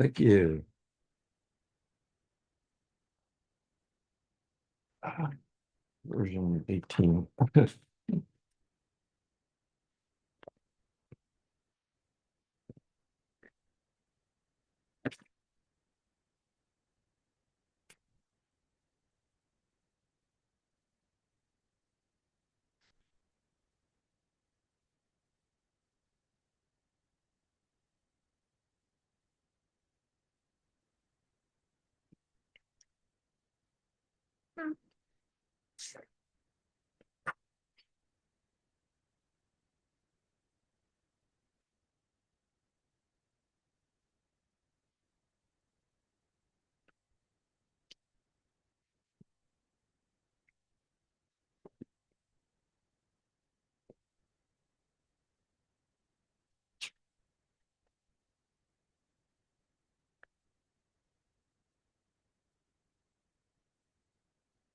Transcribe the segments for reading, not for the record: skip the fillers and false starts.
Thank you. Version 18.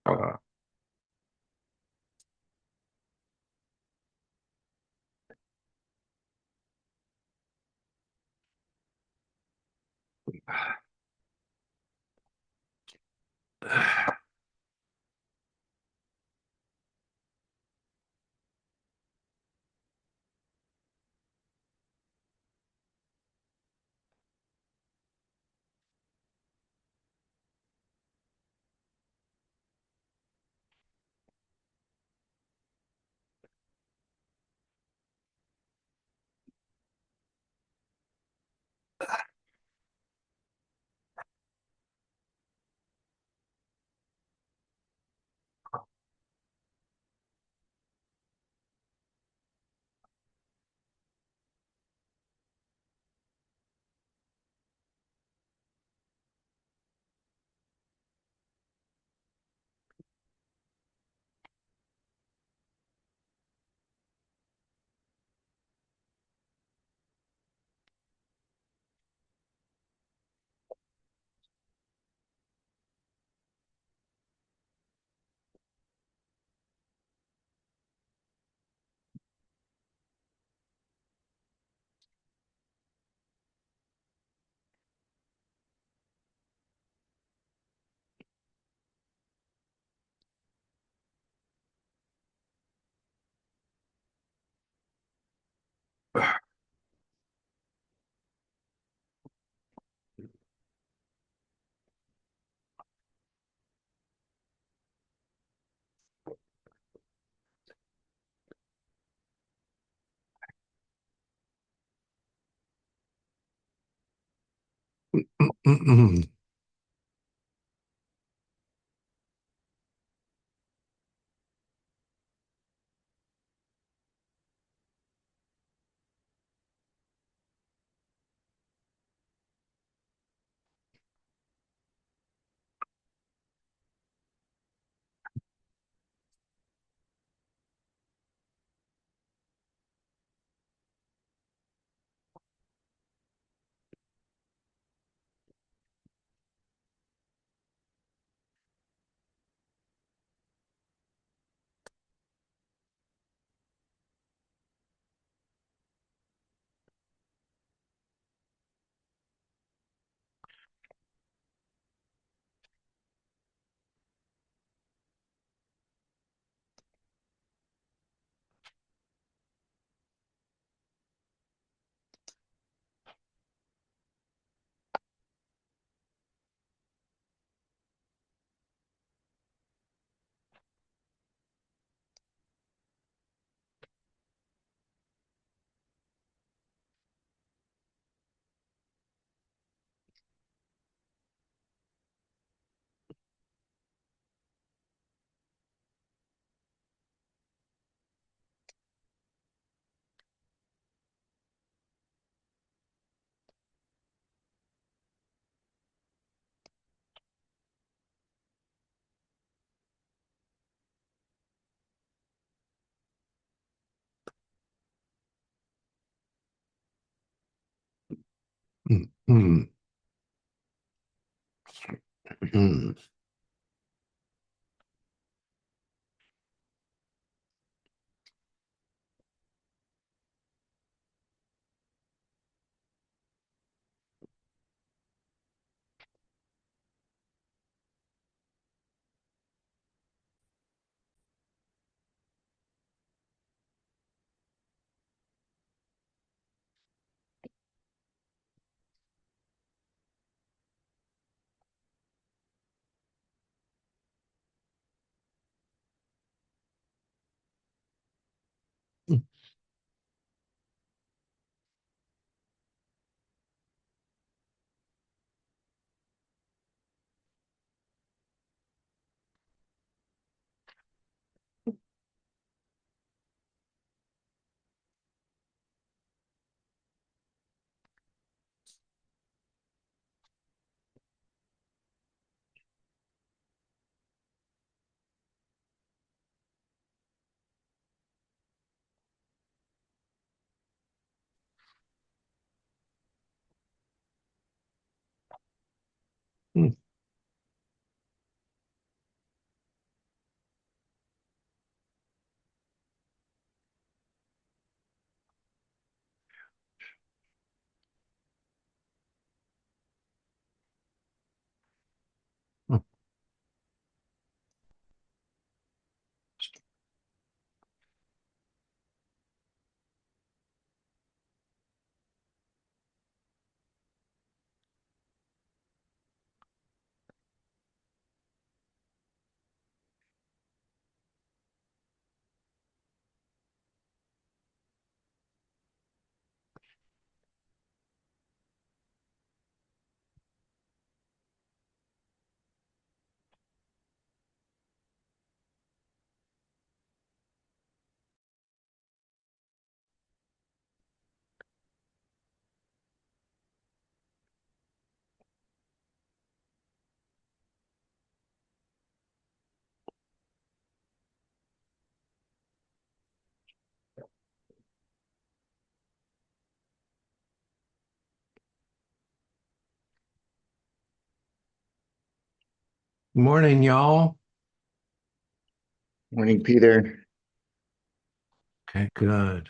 Uh, Hmm. Hmm. Morning, y'all. Morning, Peter. Okay, good.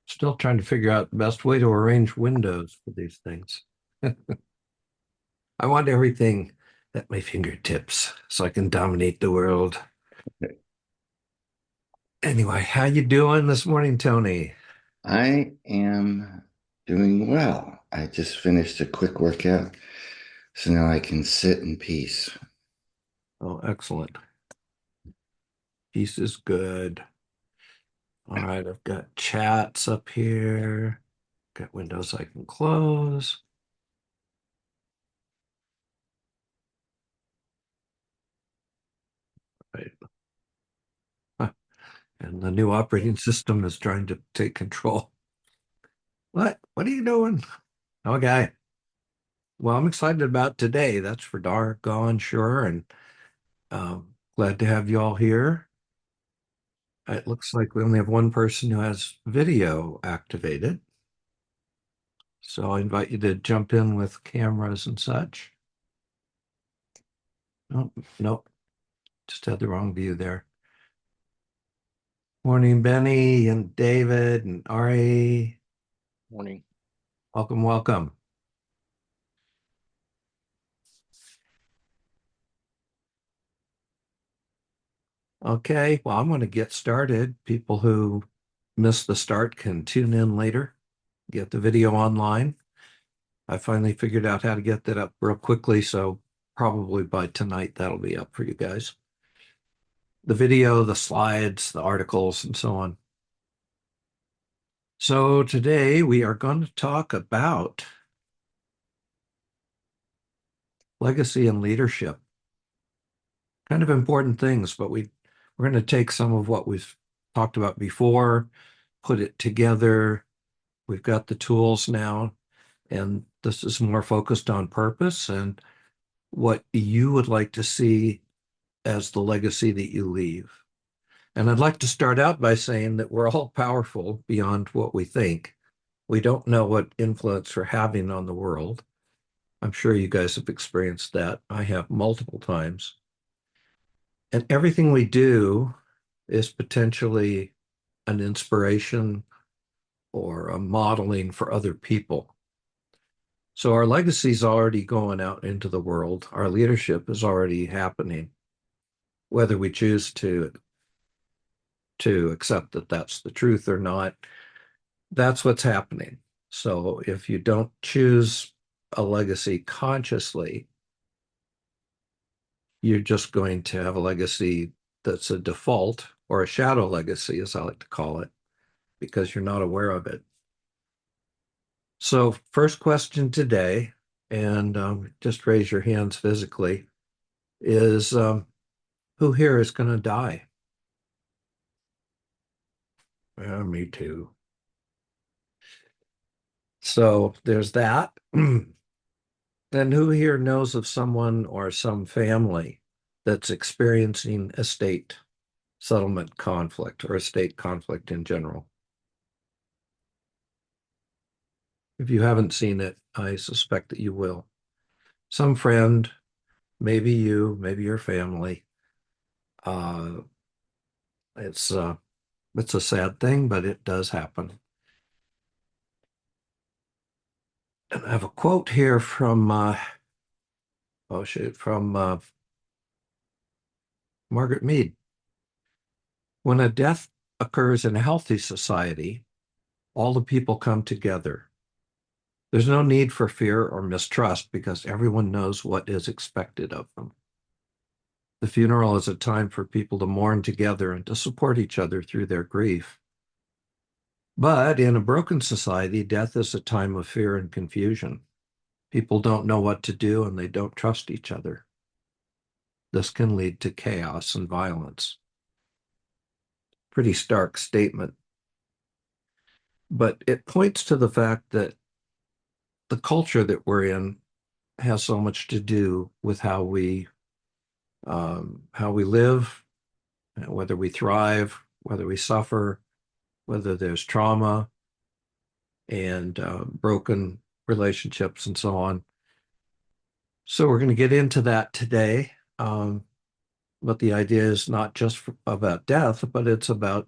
Still trying to figure out the best way to arrange windows for these things. I want everything at my fingertips so I can dominate the world. Anyway, how you doing this morning, Tony? I am doing well. I just finished a quick workout, so now I can sit in peace. Oh, excellent. Peace is good. All right, I've got chats up here. Got windows I can close. Right. Huh. And the new operating system is trying to take control. What? What are you doing? Okay. Well, I'm excited about today. That's for doggone sure. And glad to have you all here. It looks like we only have one person who has video activated. So I invite you to jump in with cameras and such. Oh, nope, just had the wrong view there. Morning, Benny and David and Ari. Morning. Welcome, welcome. Okay, well, I'm going to get started. People who missed the start can tune in later, get the video online. I finally figured out how to get that up real quickly, so probably by tonight that'll be up for you guys. The video, the slides, the articles, and so on. So today we are going to talk about legacy and leadership. Kind of important things, but we're going to take some of what we've talked about before, put it together. We've got the tools now, and this is more focused on purpose and what you would like to see as the legacy that you leave. And I'd like to start out by saying that we're all powerful beyond what we think. We don't know what influence we're having on the world. I'm sure you guys have experienced that. I have multiple times. And everything we do is potentially an inspiration or a modeling for other people. So our legacy is already going out into the world. Our leadership is already happening, whether we choose to accept that that's the truth or not. That's what's happening. So if you don't choose a legacy consciously, you're just going to have a legacy that's a default or a shadow legacy, as I like to call it, because you're not aware of it. So, first question today, and just raise your hands physically, is who here is going to die? Me too. So, there's that. And who here knows of someone or some family that's experiencing estate settlement conflict or estate conflict in general? If you haven't seen it, I suspect that you will. some friend, maybe you, maybe your family. Uh, it's uh, it's a sad thing, but it does happen. And I have a quote here from oh shit, from Margaret Mead. When a death occurs in a healthy society, all the people come together. There's no need for fear or mistrust because everyone knows what is expected of them. The funeral is a time for people to mourn together and to support each other through their grief. But in a broken society, death is a time of fear and confusion. People don't know what to do and they don't trust each other. This can lead to chaos and violence. Pretty stark statement, but it points to the fact that the culture that we're in has so much to do with how we live, whether we thrive, whether we suffer, whether there's trauma and broken relationships and so on. So we're going to get into that today. But the idea is not just about death, but it's about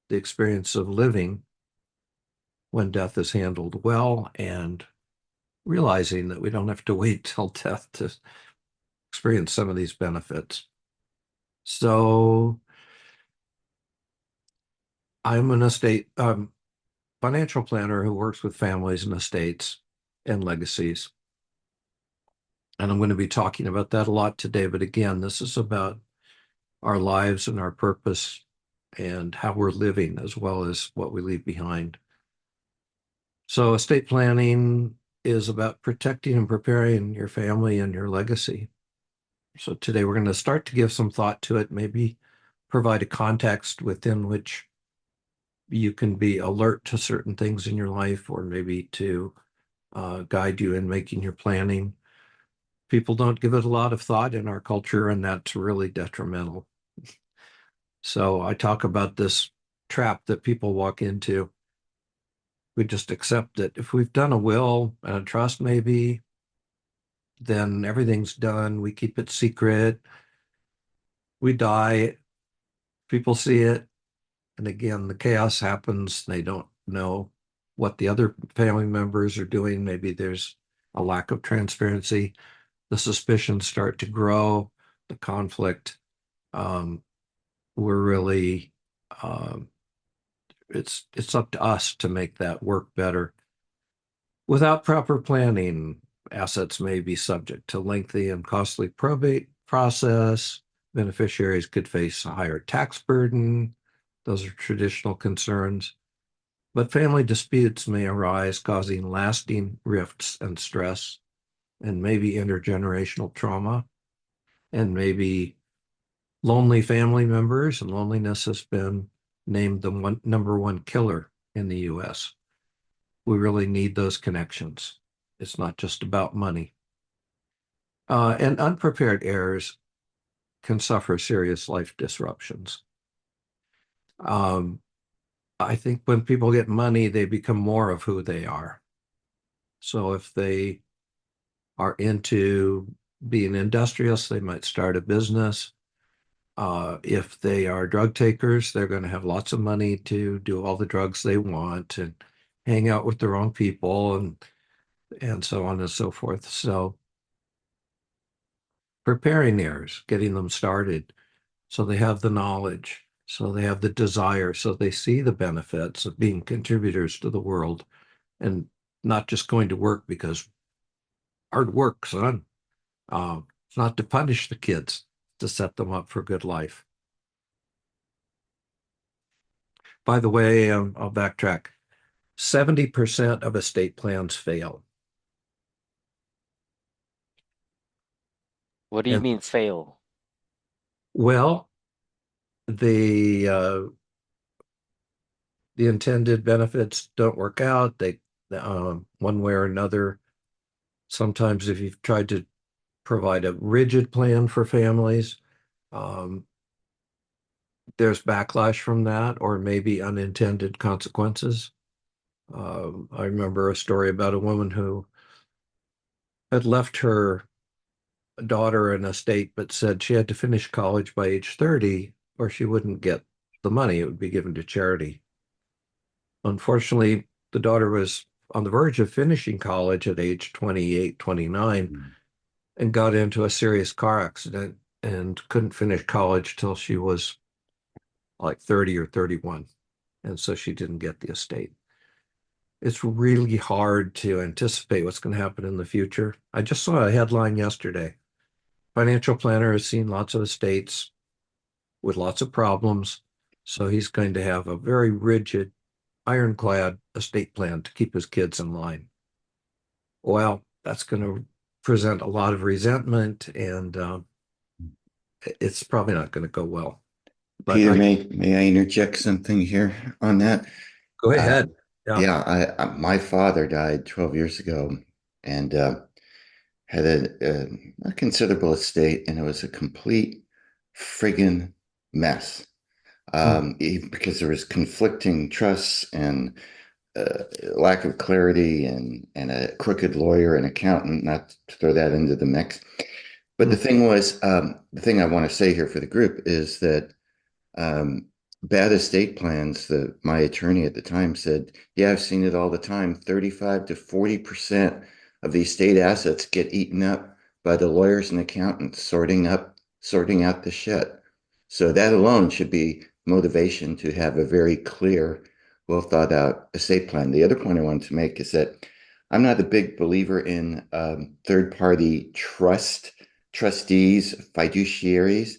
the experience of living when death is handled well and realizing that we don't have to wait till death to experience some of these benefits. So I'm an estate financial planner who works with families and estates and legacies. And I'm going to be talking about that a lot today. But again, this is about our lives and our purpose and how we're living as well as what we leave behind. So estate planning is about protecting and preparing your family and your legacy. So today we're going to start to give some thought to it, maybe provide a context within which you can be alert to certain things in your life, or maybe to guide you in making your planning. People don't give it a lot of thought in our culture, and that's really detrimental. So I talk about this trap that people walk into. We just accept that if we've done a will and a trust, maybe, then everything's done. We keep it secret. We die. People see it. And again, the chaos happens. They don't know what the other family members are doing. Maybe there's a lack of transparency. The suspicions start to grow, the conflict. Um, we're really, um, it's up to us to make that work better. Without proper planning, assets may be subject to lengthy and costly probate process. Beneficiaries could face a higher tax burden. Those are traditional concerns. But family disputes may arise, causing lasting rifts and stress, and maybe intergenerational trauma, and maybe lonely family members. And loneliness has been named the number one killer in the US. We really need those connections. It's not just about money. And unprepared heirs can suffer serious life disruptions. Um, I think when people get money, they become more of who they are. So if they are into being industrious, they might start a business. If they are drug takers, they're going to have lots of money to do all the drugs they want and hang out with the wrong people and so on and so forth. So preparing heirs, getting them started so they have the knowledge, so they have the desire, so they see the benefits of being contributors to the world and not just going to work because hard work, son. It's not to punish the kids, to set them up for a good life. By the way, I'll backtrack. 70% of estate plans fail. What do you And mean fail? well, the the intended benefits don't work out. They one way or another. Sometimes if you've tried to provide a rigid plan for families, um, there's backlash from that, or maybe unintended consequences. I remember a story about a woman who had left her daughter an estate, but said she had to finish college by age 30 or she wouldn't get the money. It would be given to charity. Unfortunately, the daughter was on the verge of finishing college at age 28, 29, and got into a serious car accident and couldn't finish college till she was like 30 or 31. And so she didn't get the estate. It's really hard to anticipate what's going to happen in the future. I just saw a headline yesterday. Financial planner has seen lots of estates with lots of problems. So he's going to have a very rigid, ironclad estate plan to keep his kids in line. Well, that's going to present a lot of resentment, and it's probably not going to go well. But Peter, I may I interject something here on that? go ahead. Um, Yeah. yeah, my father died 12 years ago, and had a considerable estate, and it was a complete friggin' mess. Mm, Because there was conflicting trusts and lack of clarity and a crooked lawyer and accountant, not to throw that into the mix. But mm. the thing I want to say here for the group is that um, bad estate plans, that my attorney at the time said, yeah, I've seen it all the time. 35 to 40% of the estate assets get eaten up by the lawyers and accountants sorting out the shit. So that alone should be motivation to have a very clear, well thought out estate plan. The other point I wanted to make is that I'm not a big believer in third party trustees, fiduciaries.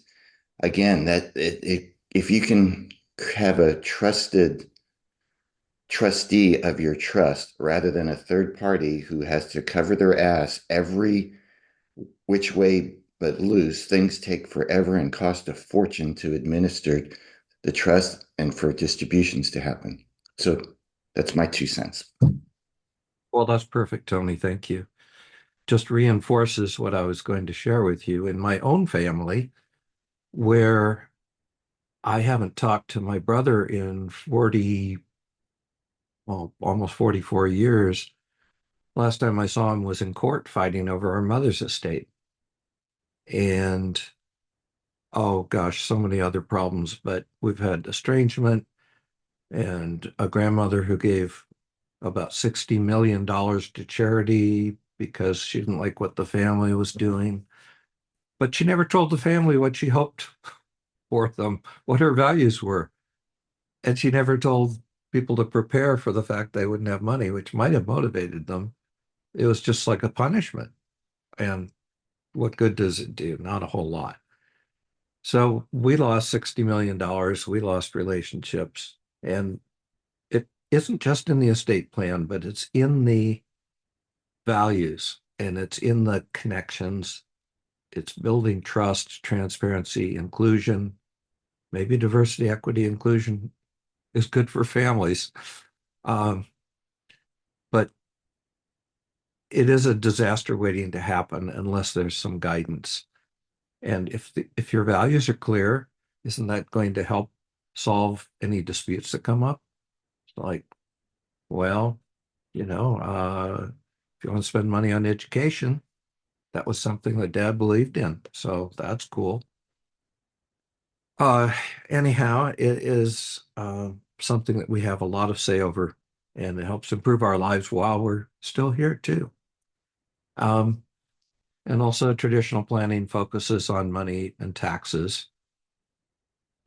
Again, if you can have a trusted trustee of your trust rather than a third party who has to cover their ass every which way but loose, things take forever and cost a fortune to administer the trust and for distributions to happen. So that's my 2 cents. Well, that's perfect, Tony. Thank you. Just reinforces what I was going to share with you in my own family, where I haven't talked to my brother in 40, well, almost 44 years. Last time I saw him was in court fighting over our mother's estate. And oh gosh, so many other problems. But we've had estrangement and a grandmother who gave about $60 million to charity because she didn't like what the family was doing. But she never told the family what she hoped for them, what her values were. And she never told people to prepare for the fact they wouldn't have money, which might have motivated them. It was just like a punishment. And what good does it do? Not a whole lot. So we lost $60 million. We lost relationships. And it isn't just in the estate plan, but it's in the values and it's in the connections. It's building trust, transparency, inclusion. Maybe diversity, equity, inclusion is good for families. Um, but it is a disaster waiting to happen unless there's some guidance. And if your values are clear, isn't that going to help solve any disputes that come up? It's like, well, if you want to spend money on education, that was something that Dad believed in, so that's cool. Uh, Anyhow, it is something that we have a lot of say over, and it helps improve our lives while we're still here too. Um, and also, traditional planning focuses on money and taxes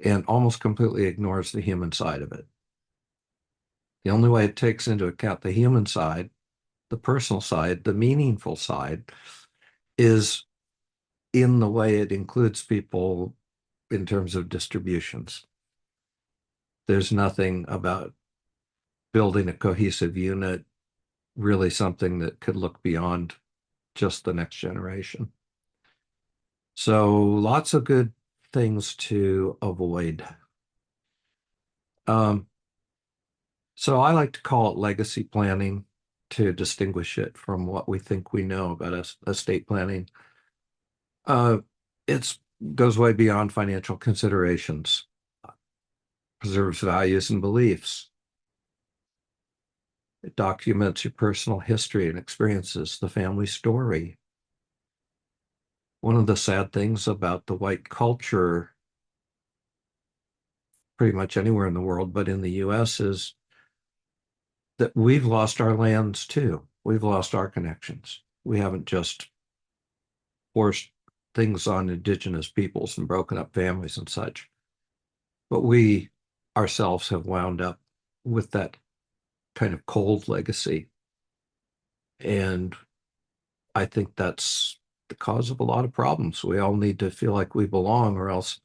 and almost completely ignores the human side of it. The only way it takes into account the human side, the personal side, the meaningful side, is in the way it includes people in terms of distributions. There's nothing about building a cohesive unit, really something that could look beyond just the next generation. So lots of good things to avoid. Um, so I like to call it legacy planning to distinguish it from what we think we know about estate planning. Uh, it goes way beyond financial considerations, preserves values and beliefs. It documents your personal history and experiences, the family story. One of the sad things about the white culture, pretty much anywhere in the world, but in the US, is that we've lost our lands too. We've lost our connections. We haven't just forced things on indigenous peoples and broken up families and such, but we ourselves have wound up with that kind of cold legacy. And I think that's the cause of a lot of problems. We all need to feel like we belong, or else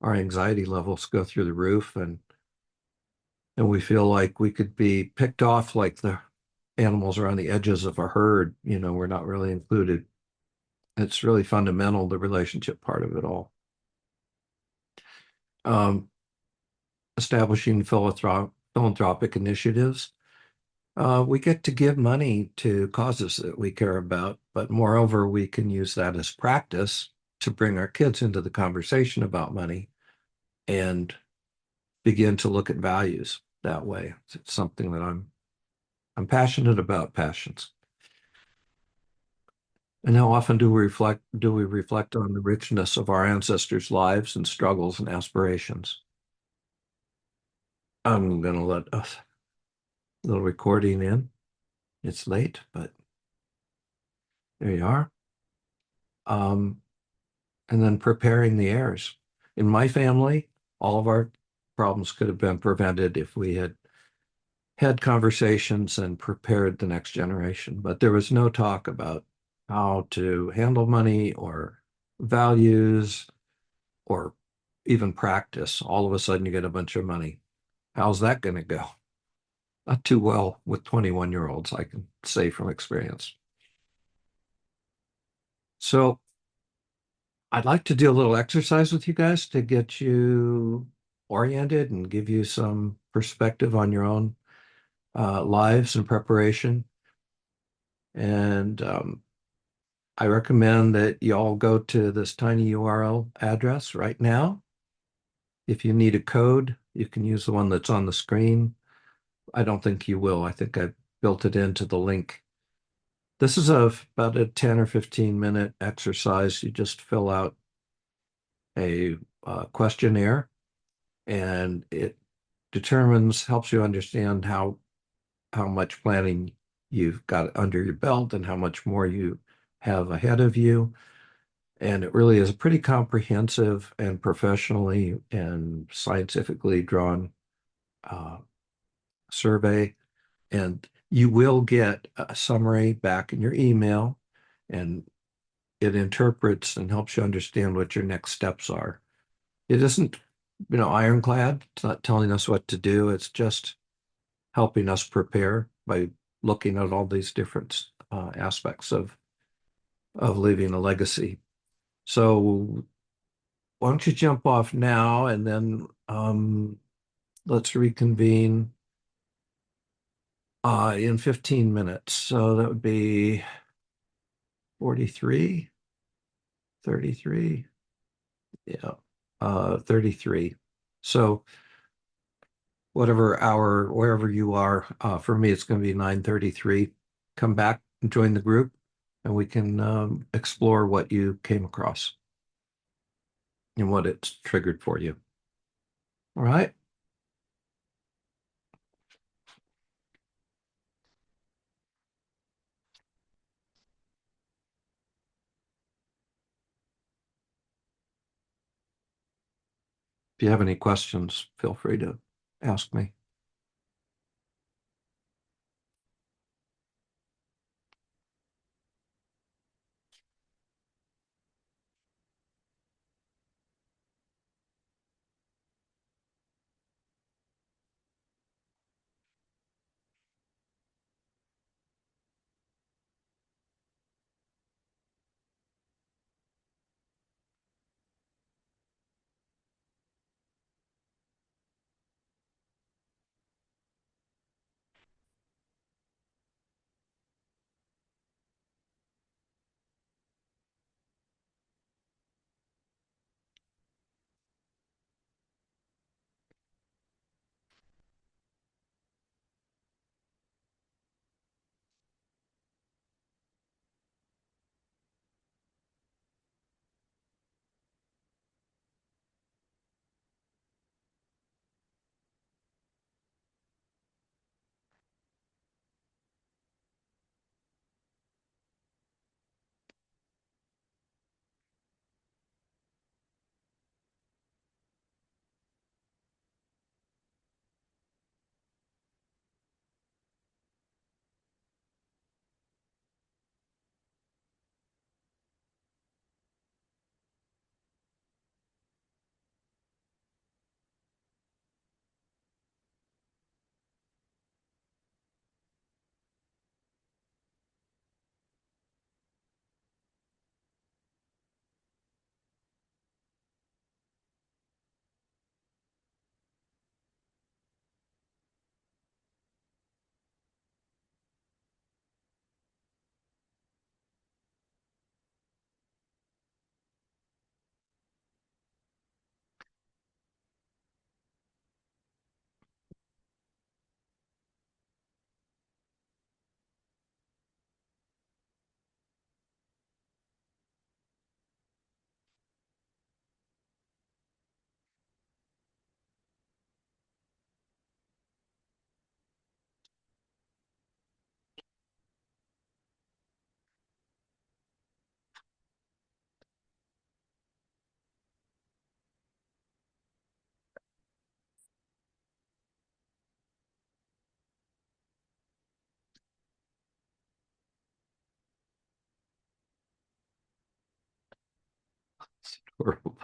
our anxiety levels go through the roof, and we feel like we could be picked off like the animals are on the edges of a herd. We're not really included. It's really fundamental, the relationship part of it all. Um, Establishing philanthropic initiatives. We get to give money to causes that we care about, but moreover, we can use that as practice to bring our kids into the conversation about money and begin to look at values that way. It's something that I'm passionate about passions. And how often do we reflect on the richness of our ancestors' lives and struggles and aspirations? I'm gonna let a little recording in. It's late, but there you are. Um, and then preparing the heirs. In my family, all of our problems could have been prevented if we had had conversations and prepared the next generation. But there was no talk about how to handle money or values or even practice. All of a sudden, you get a bunch of money. How's that going to go? Not too well with 21-year-olds, I can say from experience. So I'd like to do a little exercise with you guys to get you oriented and give you some perspective on your own lives and preparation. And I recommend that you all go to this tiny URL address right now. If you need a code, you can use the one that's on the screen. I don't think you will. I think I built it into the link. This is about a 10 or 15-minute exercise. You just fill out a questionnaire, and it helps you understand how much planning you've got under your belt and how much more you have ahead of you. And it really is a pretty comprehensive and professionally and scientifically drawn uh, survey. And you will get a summary back in your email, and it interprets and helps you understand what your next steps are. It isn't, ironclad. It's not telling us what to do. It's just helping us prepare by looking at all these different aspects of leaving a legacy. So why don't you jump off now, and then let's reconvene in 15 minutes. So that would be 43, 33, yeah, 33. So whatever hour, wherever you are, for me, it's going to be 9:33. Come back and join the group, and we can explore what you came across and what it's triggered for you. All right. If you have any questions, feel free to ask me. It's adorable.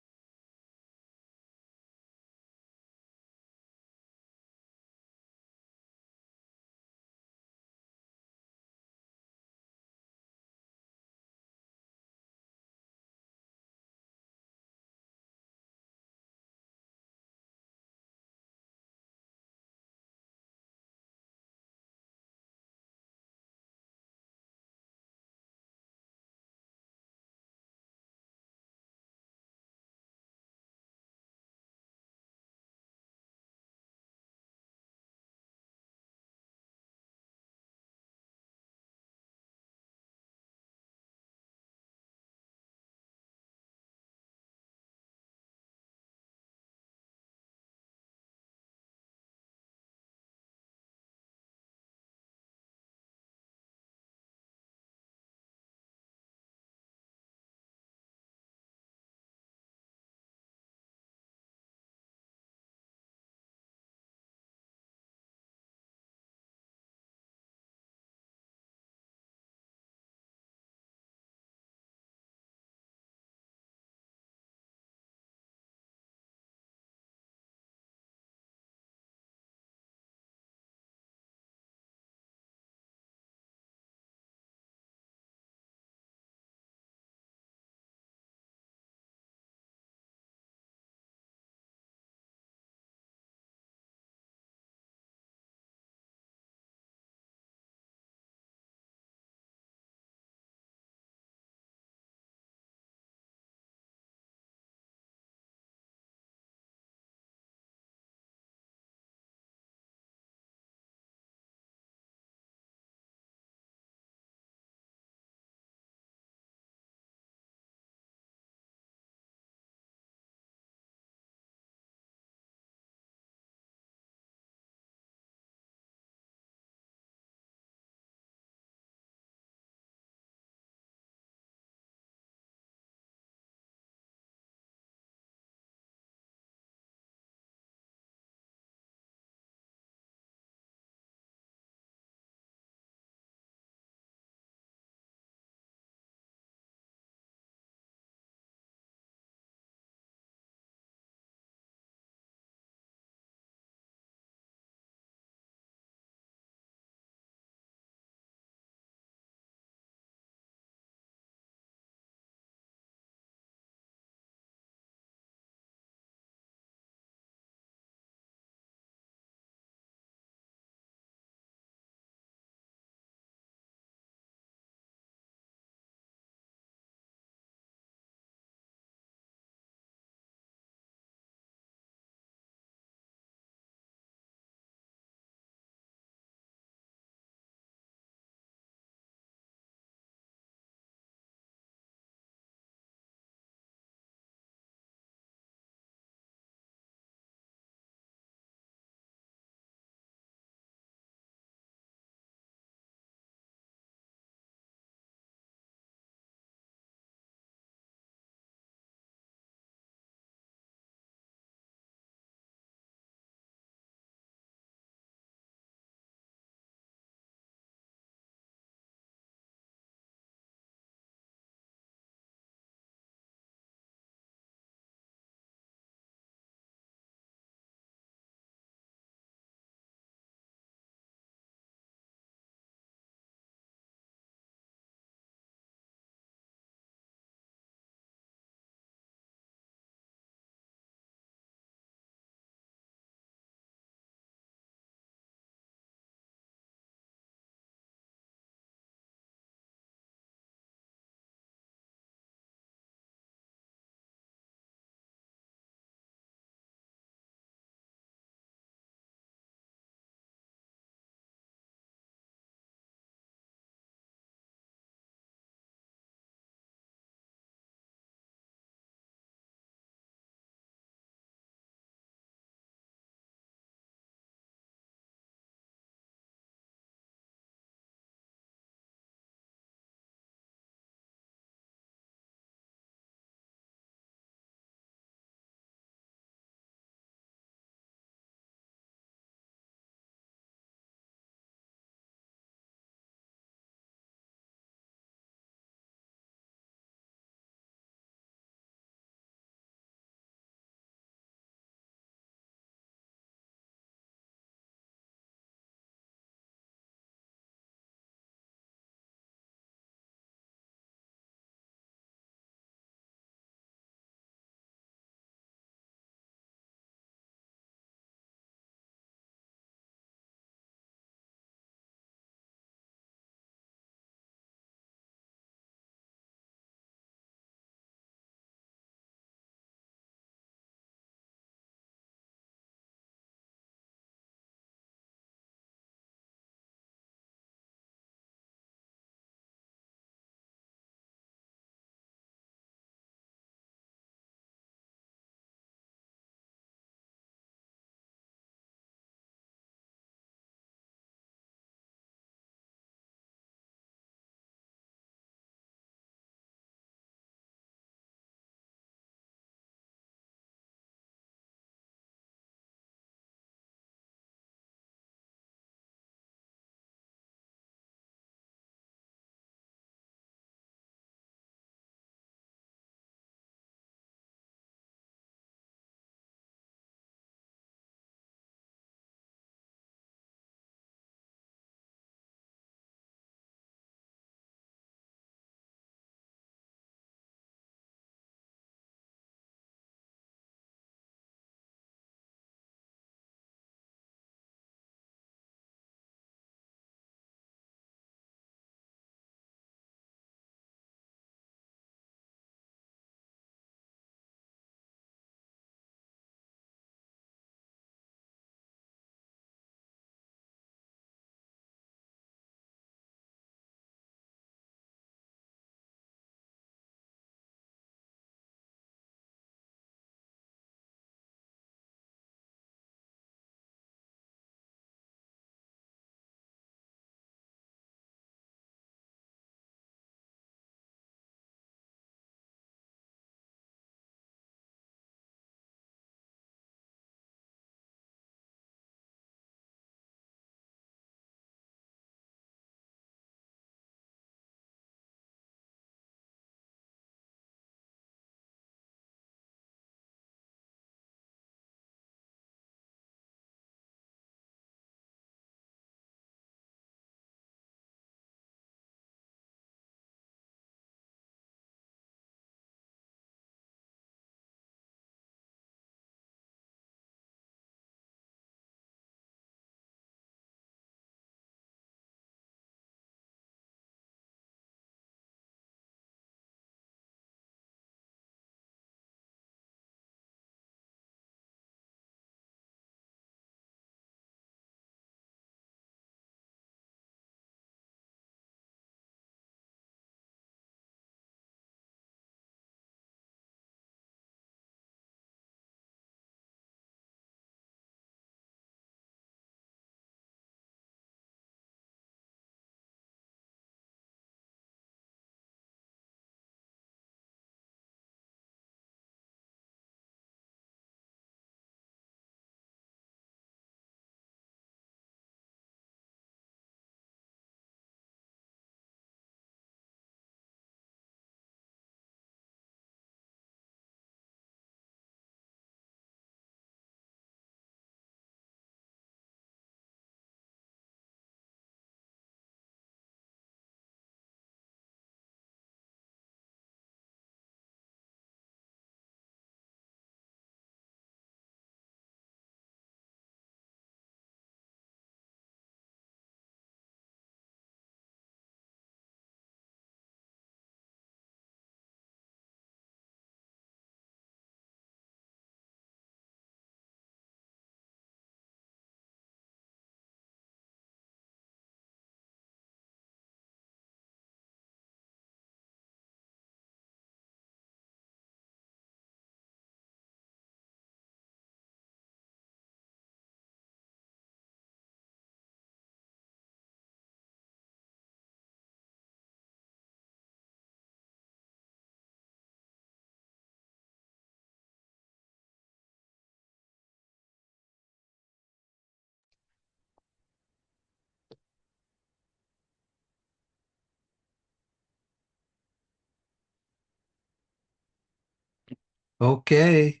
Okay,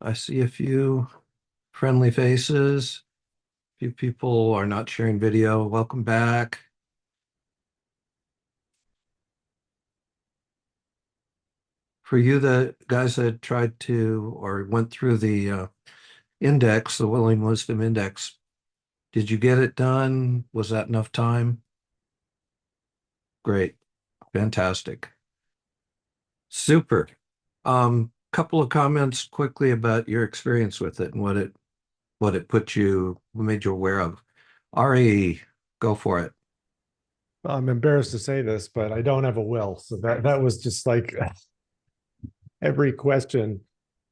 I see a few friendly faces. A few people are not sharing video. Welcome back. For you, the guys that tried to or went through the index, the Willing Wisdom Index, did you get it done? Was that enough time? Great. Fantastic. Super. Couple of comments quickly about your experience with it and what it put you, what made you aware of. Ari, go for it. I'm embarrassed to say this, but I don't have a will. So that was just like every question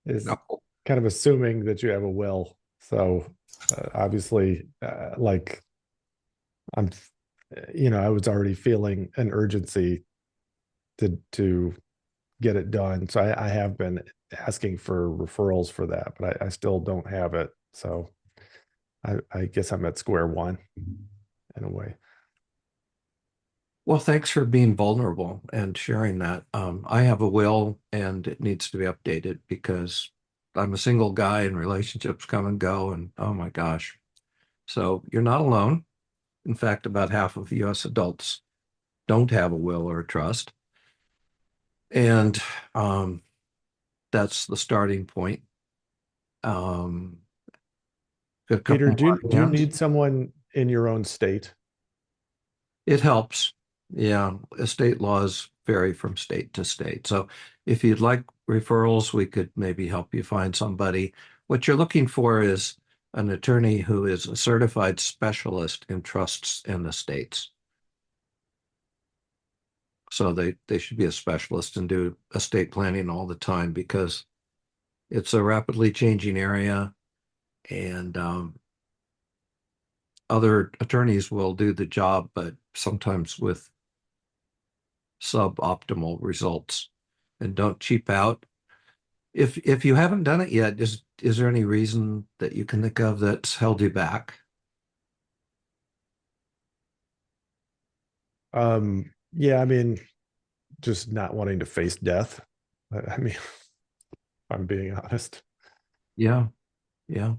is No. kind of assuming that you have a will. So obviously, like I'm, I was already feeling an urgency to get it done. So I have been asking for referrals for that, but I still don't have it. So I guess I'm at square one in a way. Well, thanks for being vulnerable and sharing that. I have a will and it needs to be updated because I'm a single guy and relationships come and go, and oh my gosh. So you're not alone. In fact, about half of US adults don't have a will or a trust. And that's the starting point. Um, got a Peter, couple more do you hands. need someone in your own state? It helps. Yeah, estate laws vary from state to state. So if you'd like referrals, we could maybe help you find somebody. What you're looking for is an attorney who is a certified specialist in trusts and estates. So they should be a specialist and do estate planning all the time because it's a rapidly changing area, and other attorneys will do the job, but sometimes with suboptimal results. And don't cheap out. If you haven't done it yet, is there any reason that you can think of that's held you back? Yeah, I mean, just not wanting to face death. I mean, if I'm being honest. Yeah, yeah.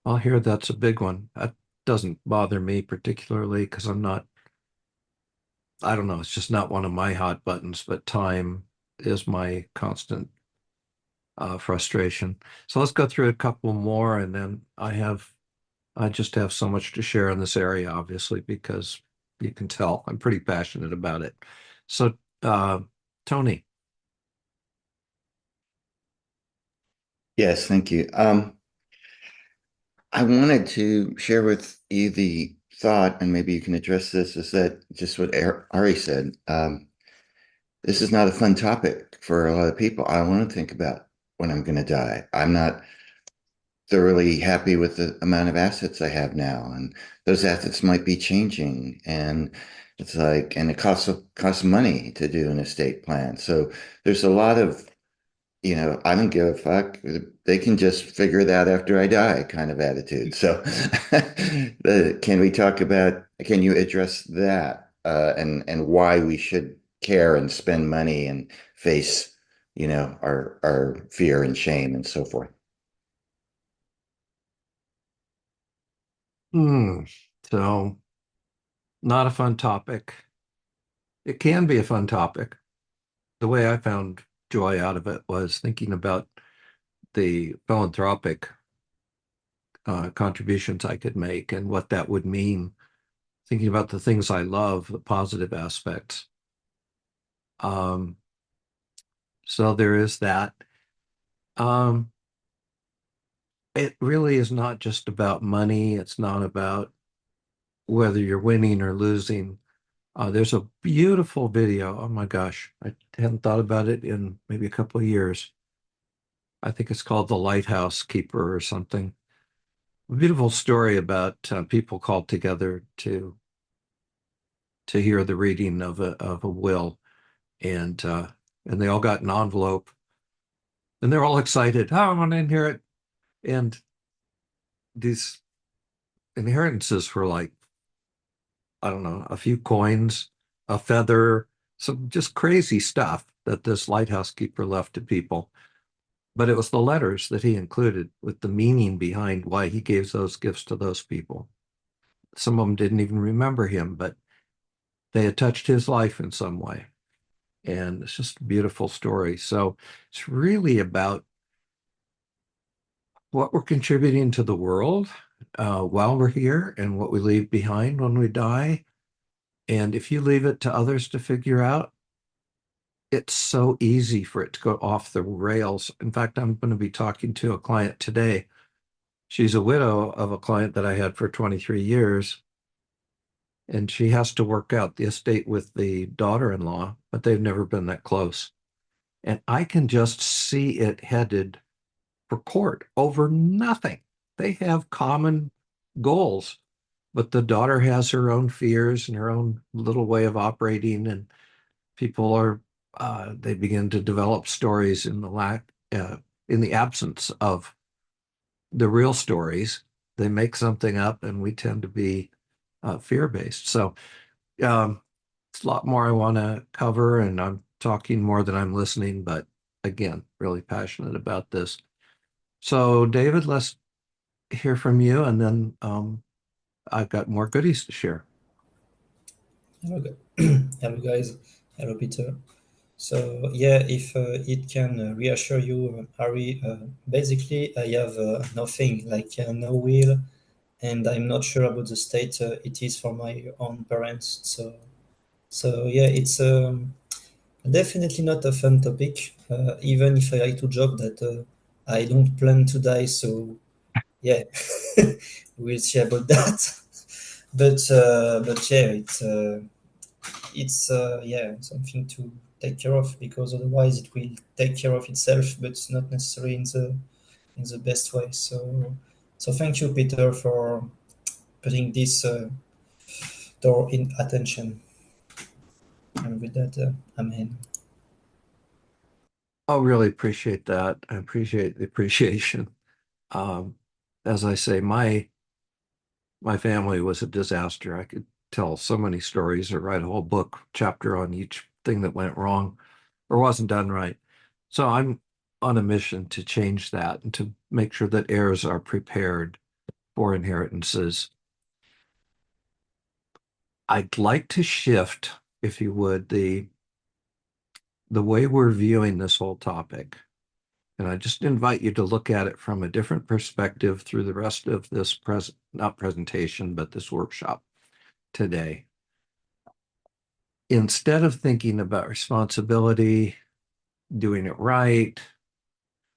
I'll hear that's a big one. That doesn't bother me particularly because I don't know, it's just not one of my hot buttons, but time is my constant frustration. So let's go through a couple more, and then I just have so much to share in this area, obviously, because you can tell I'm pretty passionate about it. So, Tony, Yes, thank you. I wanted to share with you the thought, and maybe you can address this, is that just what Ari said. This is not a fun topic for a lot of people. I don't want to think about when I'm going to die. I'm not thoroughly happy with the amount of assets I have now, and those assets might be changing. And it's like, and it costs money to do an estate plan. So there's a lot of, I don't give a fuck. They can just figure it out after I die kind of attitude. So can you address that and why we should care and spend money and face, our fear and shame and so forth? hmm, so not a fun topic. It can be a fun topic. The way I found joy out of it was thinking about the philanthropic contributions I could make and what that would mean. Thinking about the things I love, the positive aspects. Um, so there is that. Um, it really is not just about money. It's not about whether you're winning or losing. There's a beautiful video. Oh my gosh, I hadn't thought about it in maybe a couple of years. I think it's called The Lighthouse Keeper or something. A beautiful story about people called together to hear the reading of a will, and they all got an envelope, and they're all excited. Oh, I want to inherit. And these inheritances were like, I don't know, a few coins, a feather, some just crazy stuff. that this lighthouse keeper left to people. But it was the letters that he included with the meaning behind why he gave those gifts to those people. Some of them didn't even remember him, but they had touched his life in some way. And it's just a beautiful story. So it's really about what we're contributing to the world while we're here and what we leave behind when we die. And if you leave it to others to figure out, it's so easy for it to go off the rails. In fact, I'm going to be talking to a client today. She's a widow of a client that I had for 23 years, and she has to work out the estate with the daughter-in-law, but they've never been that close. And I can just see it headed for court over nothing. They have common goals, but the daughter has her own fears and her own little way of operating, and people are they begin to develop stories in the absence of the real stories. They make something up, and we tend to be fear-based. So it's a lot more I want to cover, and I'm talking more than I'm listening, but again, really passionate about this. So, David, let's hear from you, and then I've got more goodies to share. Hello, hello guys. Hello, Peter. So yeah, if it can reassure you, Harry, basically I have nothing, like no will, and I'm not sure about the state it is for my own parents. So yeah, it's definitely not a fun topic. Even if I like to joke that I don't plan to die, so yeah, we'll see about that. But yeah, it's yeah, something to take care of, because otherwise it will take care of itself, but not necessarily in the best way. So thank you, Peter, for putting this door in attention. And with that, I'm in. I really appreciate that. I appreciate the appreciation. Um, as I say, my family was a disaster. I could tell so many stories or write a whole book chapter on each thing that went wrong or wasn't done right. So I'm on a mission to change that and to make sure that heirs are prepared for inheritances. I'd like to shift, if you would, the way we're viewing this whole topic. And I just invite you to look at it from a different perspective through the rest of this not presentation, but this workshop today. Instead of thinking about responsibility, doing it right,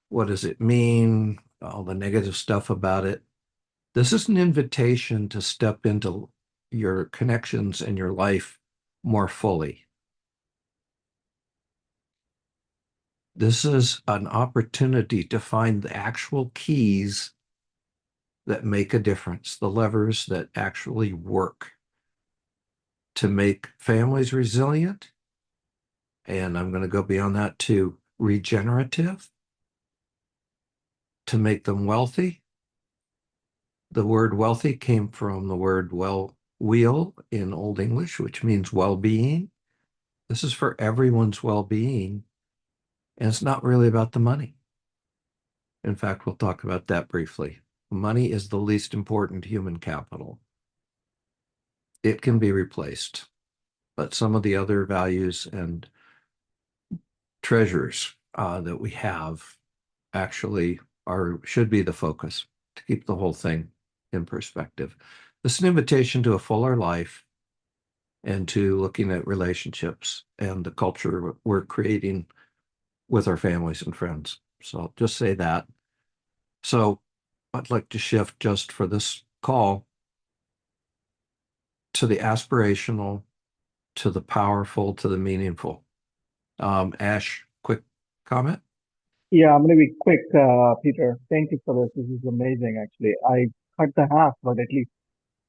what does it mean, all the negative stuff about it, this is an invitation to step into your connections in your life more fully. This is an opportunity to find the actual keys that make a difference, the levers that actually work to make families resilient. And I'm going to go beyond that to regenerative, to make them wealthy. The word wealthy came from the word wheel in Old English, which means well-being. This is for everyone's well-being, and it's not really about the money. In fact, we'll talk about that briefly. Money is the least important human capital. It can be replaced, but some of the other values and treasures that we have actually should be the focus to keep the whole thing in perspective. This is an invitation to a fuller life and to looking at relationships and the culture we're creating with our families and friends. So I'll just say that. So I'd like to shift just for this call to the aspirational, to the powerful, to the meaningful. Ash, quick comment? Yeah, I'm going to be quick, Peter. Thank you for this. This is amazing, actually. I cut the half, but at least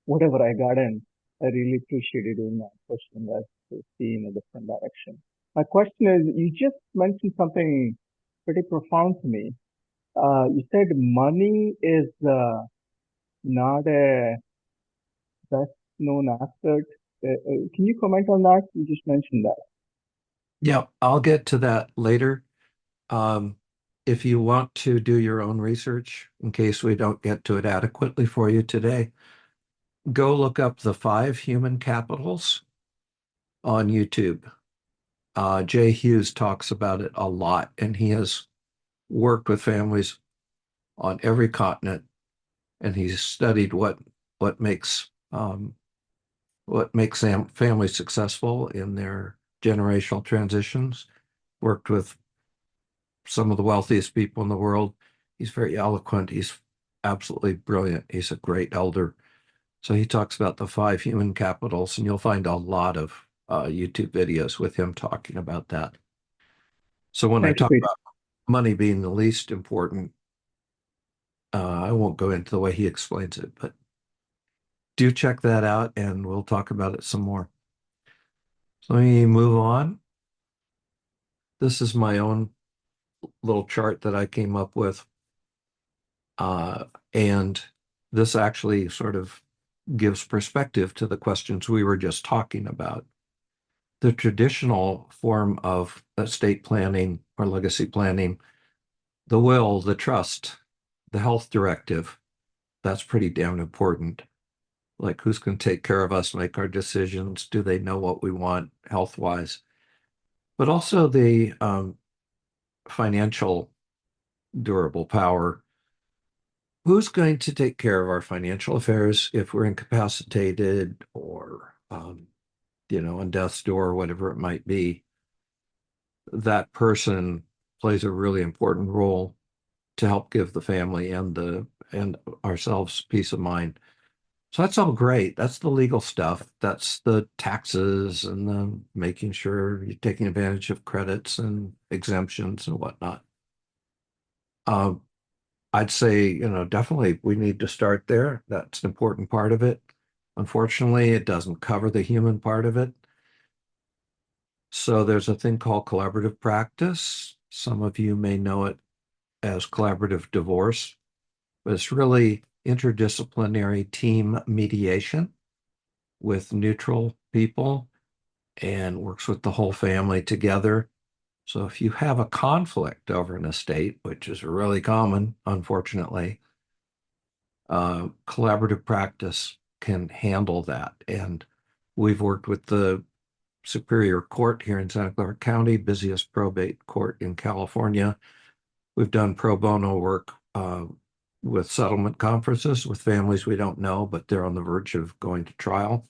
whatever I got in, I really appreciate you doing that, pushing us to see in a different direction. My question is, you just mentioned something pretty profound to me. You said money is not a best known asset. Can you comment on that? You just mentioned that. Yeah, I'll get to that later. Um, if you want to do your own research, in case we don't get to it adequately for you today, go look up the 5 human capitals on YouTube. Jay Hughes talks about it a lot, and he has worked with families on every continent, and he's studied what makes families successful in their generational transitions. Worked with some of the wealthiest people in the world. He's very eloquent. He's absolutely brilliant. He's a great elder. So he talks about the 5 human capitals, and you'll find a lot of YouTube videos with him talking about that. So when I Thank you, talk Peter. about money being the least important, I won't go into the way he explains it, but do check that out and we'll talk about it some more. So let me move on. This is my own little chart that I came up with. And this actually sort of gives perspective to the questions we were just talking about. The traditional form of estate planning or legacy planning, the will, the trust, the health directive, that's pretty damn important. Like who's going to take care of us, make our decisions? Do they know what we want health wise? But also the financial durable power. Who's going to take care of our financial affairs if we're incapacitated or, on death's door, whatever it might be? That person plays a really important role to help give the family and ourselves peace of mind. So that's all great. That's the legal stuff. That's the taxes and the making sure you're taking advantage of credits and exemptions and whatnot. Um, I'd say, definitely we need to start there. That's an important part of it. Unfortunately, it doesn't cover the human part of it. So there's a thing called collaborative practice. Some of you may know it as collaborative divorce, but it's really interdisciplinary team mediation with neutral people and works with the whole family together. So if you have a conflict over an estate, which is really common, unfortunately, collaborative practice can handle that. And we've worked with the Superior Court here in Santa Clara County, busiest probate court in California. We've done pro bono work with settlement conferences with families we don't know, but they're on the verge of going to trial.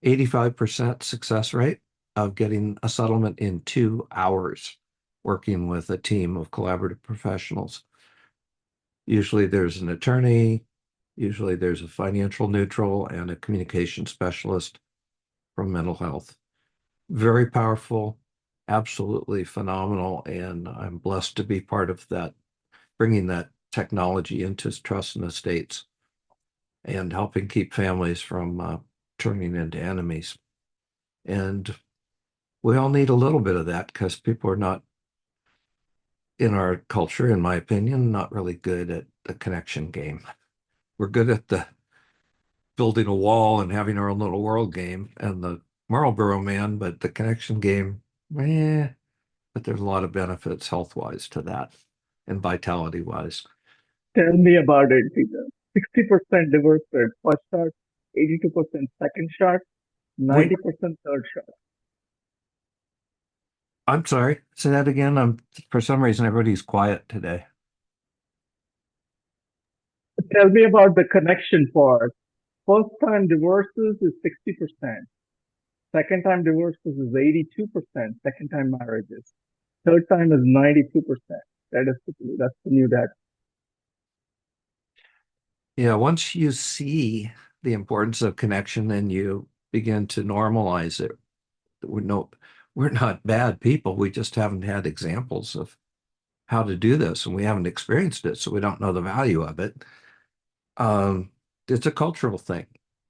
85% success rate of getting a settlement in 2 hours, working with a team of collaborative professionals. Usually there's an attorney, usually there's a financial neutral and a communication specialist from mental health. Very powerful, absolutely phenomenal. And I'm blessed to be part of that, bringing that technology into trust and estates and helping keep families from turning into enemies. And we all need a little bit of that because people are not, in our culture, in my opinion, not really good at the connection game. We're good at the building a wall and having our own little world game and the Marlboro Man, but the connection game, but there's a lot of benefits health-wise to that and vitality-wise. Tell me about it, Peter. 60% divorce rate first shot, 82% second shot, 90% third shot. I'm sorry, say that again. For some reason everybody's quiet today. Tell me about the connection part. First time divorces is 60%. Second time divorces is 82%. Second time marriages. Third time is 92%. That's the new data. Yeah, once you see the importance of connection and you begin to normalize it, we're not bad people. We just haven't had examples of how to do this, and we haven't experienced it, so we don't know the value of it. It's a cultural thing.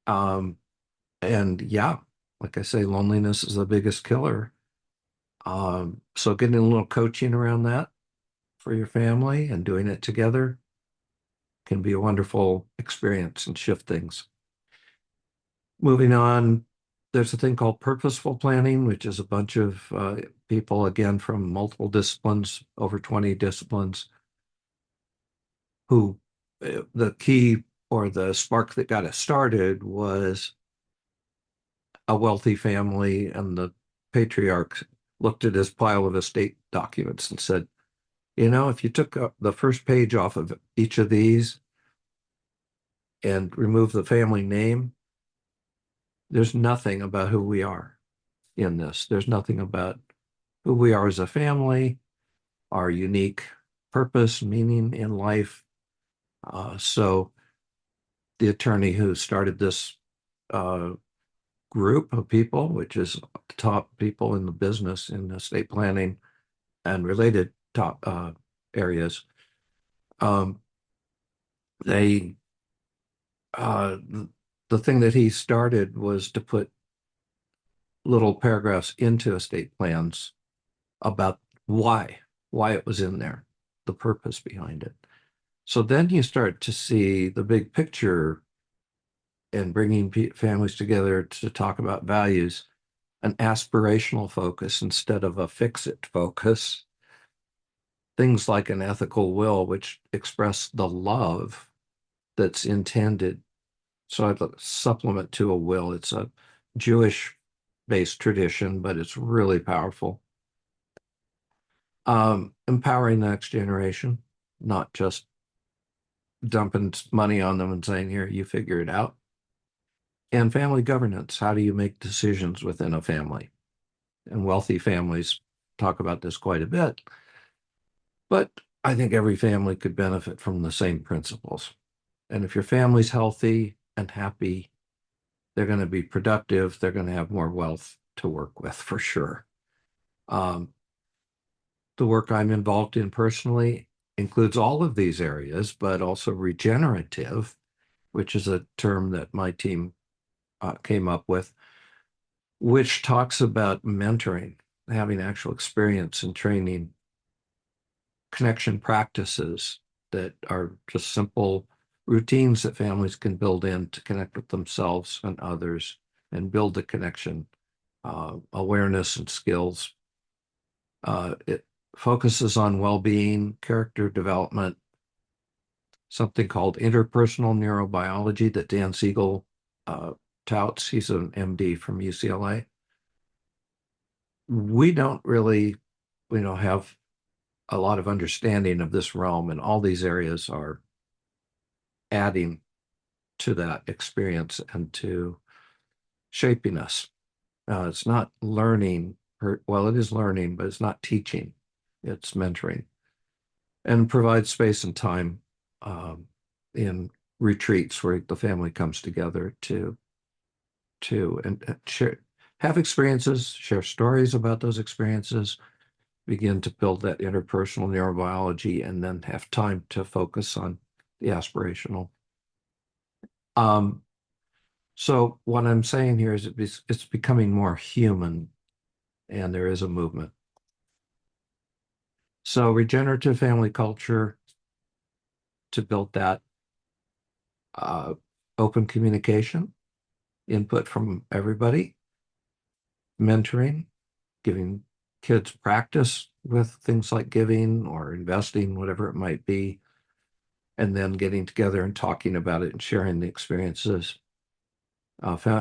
And yeah, like I say, loneliness is the biggest killer. So getting a little coaching around that for your family and doing it together can be a wonderful experience and shift things. Moving on, there's a thing called purposeful planning, which is a bunch of people, again, from multiple disciplines, over 20 disciplines, who the key or the spark that got us started was a wealthy family, and the patriarch looked at his pile of estate documents and said, if you took the first page off of each of these and remove the family name, there's nothing about who we are in this. There's nothing about who we are as a family, our unique purpose, meaning in life. So the attorney who started this group of people, which is top people in the business in estate planning and related top areas, they the thing that he started was to put little paragraphs into estate plans about why it was in there, the purpose behind it. So then you start to see the big picture and bringing families together to talk about values, an aspirational focus instead of a fix-it focus. Things like an ethical will, which express the love that's intended. So I'd supplement to a will. It's a Jewish-based tradition, but it's really powerful. Empowering the next generation, not just dumping money on them and saying, here, you figure it out. And family governance. How do you make decisions within a family? And wealthy families talk about this quite a bit. But I think every family could benefit from the same principles. And if your family's healthy and happy, they're going to be productive. They're going to have more wealth to work with for sure. The work I'm involved in personally includes all of these areas, but also regenerative, which is a term that my team came up with, which talks about mentoring, having actual experience and training, connection practices that are just simple routines that families can build in to connect with themselves and others and build the connection, awareness and skills. It focuses on well-being, character development, something called interpersonal neurobiology that Dan Siegel touts. He's an MD from UCLA. We don't really, have a lot of understanding of this realm, and all these areas are adding to that experience and to shaping us. It's not learning, well, it is learning, but it's not teaching. It's mentoring, and provides space and time in retreats where the family comes together to share, have experiences, share stories about those experiences, begin to build that interpersonal neurobiology, and then have time to focus on the aspirational. So what I'm saying here is it's becoming more human, and there is a movement. So regenerative family culture to build that open communication, input from everybody, mentoring, giving kids practice with things like giving or investing, whatever it might be, and then getting together and talking about it and sharing the experiences.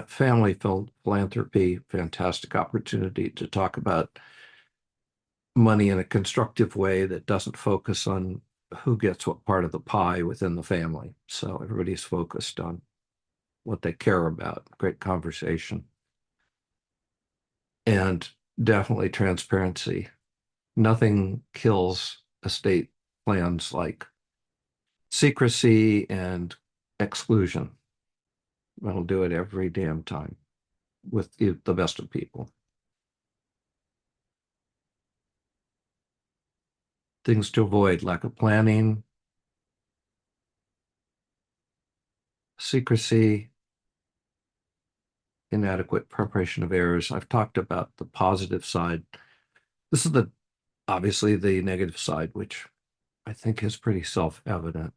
Family philanthropy, fantastic opportunity to talk about money in a constructive way that doesn't focus on who gets what part of the pie within the family. So everybody's focused on what they care about. Great conversation. And definitely transparency. Nothing kills estate plans like secrecy and exclusion. I'll do it every damn time with the best of people. Things to avoid: lack of planning, secrecy, inadequate preparation of errors. I've talked about the positive side. This is obviously the negative side, which I think is pretty self-evident.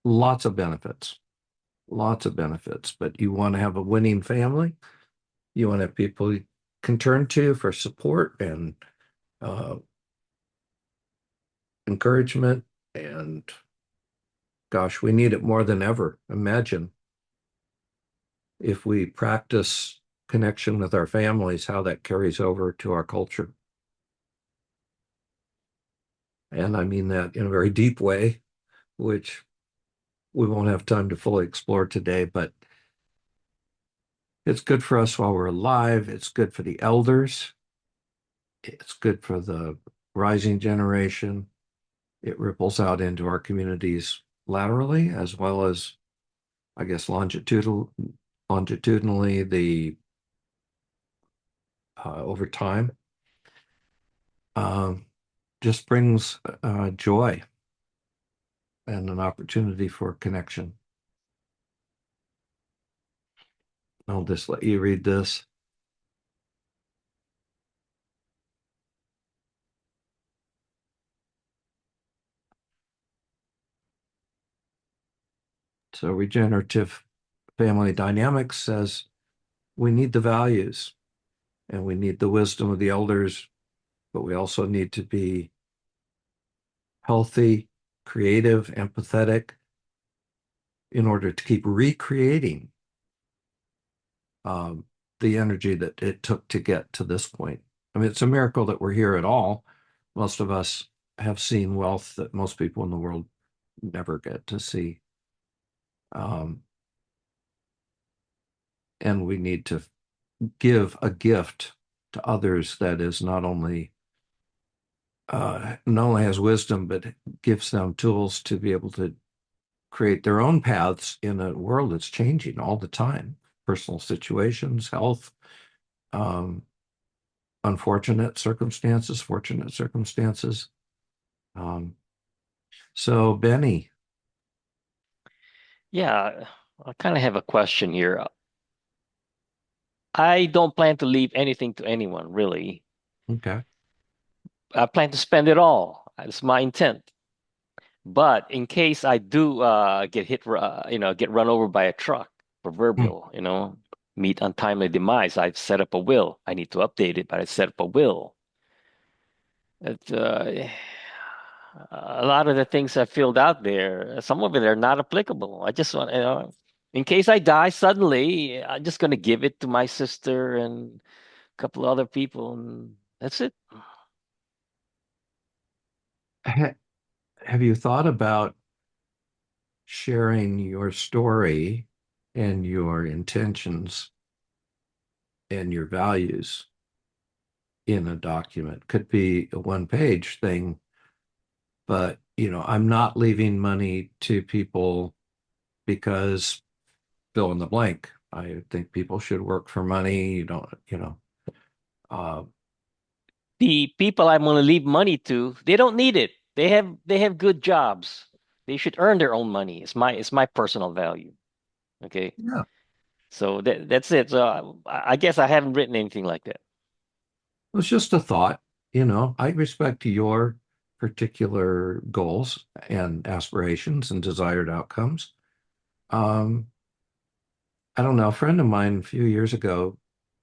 Lots of benefits. lots of benefits, but you want to have a winning family. You want to have people you can turn to for support and uh, encouragement. And gosh, we need it more than ever. Imagine if we practice connection with our families, how that carries over to our culture. And I mean that in a very deep way, which we won't have time to fully explore today, but it's good for us while we're alive. It's good for the elders. It's good for the rising generation. It ripples out into our communities laterally as well as, I guess, longitudinally, the over time. Um, just brings joy and an opportunity for connection. I'll just let you read this. So regenerative family dynamics says we need the values and we need the wisdom of the elders, but we also need to be healthy, creative, empathetic in order to keep recreating um, the energy that it took to get to this point. I mean, it's a miracle that we're here at all. Most of us have seen wealth that most people in the world never get to see. And we need to give a gift to others that is not only has wisdom, but gives them tools to be able to create their own paths in a world that's changing all the time. Personal situations, health, um, unfortunate circumstances, fortunate circumstances. Um, so, Benny, Yeah, I kind of have a question here. I don't plan to leave anything to anyone, really. okay. I plan to spend it all. That's my intent. But in case I do get hit, get run over by a truck, Hmm. proverbial, meet untimely demise, I've set up a will. I need to update it, but I set up a will. It, a lot of the things I filled out there, some of it are not applicable. I just want, in case I die suddenly, I'm just going to give it to my sister and a couple other people, and that's it. Ha- have you thought about sharing your story and your intentions and your values in a document? Could be a one-page thing, but I'm not leaving money to people because fill in the blank. I think people should work for money. You don't, uh, The people I'm going to leave money to, they don't need it. They have good jobs. They should earn their own money. It's my personal value. Okay, yeah, so that's it. So I guess I haven't written anything like that. it's just a thought. I respect your particular goals and aspirations and desired outcomes. Um, I don't know. A friend of mine a few years ago,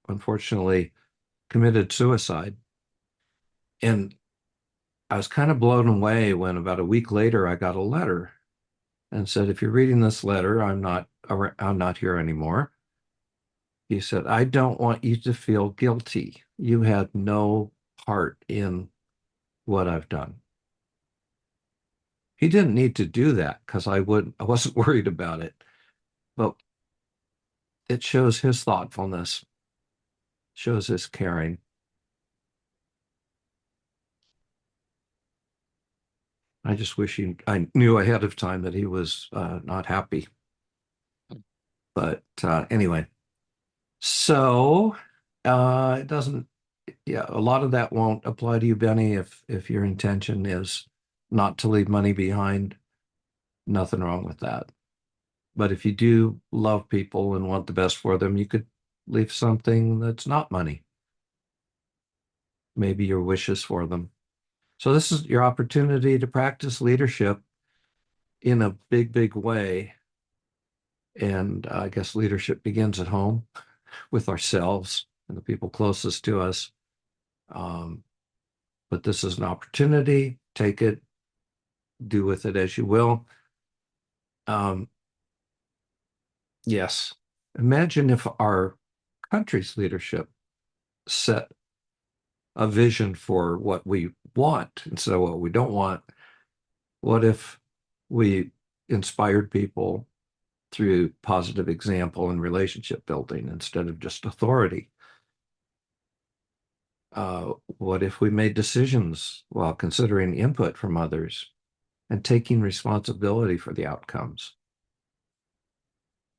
unfortunately, committed suicide. And I was kind of blown away when about a week later I got a letter and said, if you're reading this letter, I'm not here anymore. He said, I don't want you to feel guilty. You had no part in what I've done. He didn't need to do that because I wasn't worried about it. But it shows his thoughtfulness, shows his caring. I just wish I knew ahead of time that he was not happy. But anyway, so it doesn't, yeah, a lot of that won't apply to you, Benny, if your intention is not to leave money behind. Nothing wrong with that. But if you do love people and want the best for them, you could leave something that's not money, maybe your wishes for them. So this is your opportunity to practice leadership in a big, big way And I guess leadership begins at home with ourselves and the people closest to us. But this is an opportunity. Take it, do with it as you will. Yes. Imagine if our country's leadership set a vision for what we want instead of what we don't want. What if we inspired people through positive example and relationship building instead of just authority? What if we made decisions while considering input from others and taking responsibility for the outcomes?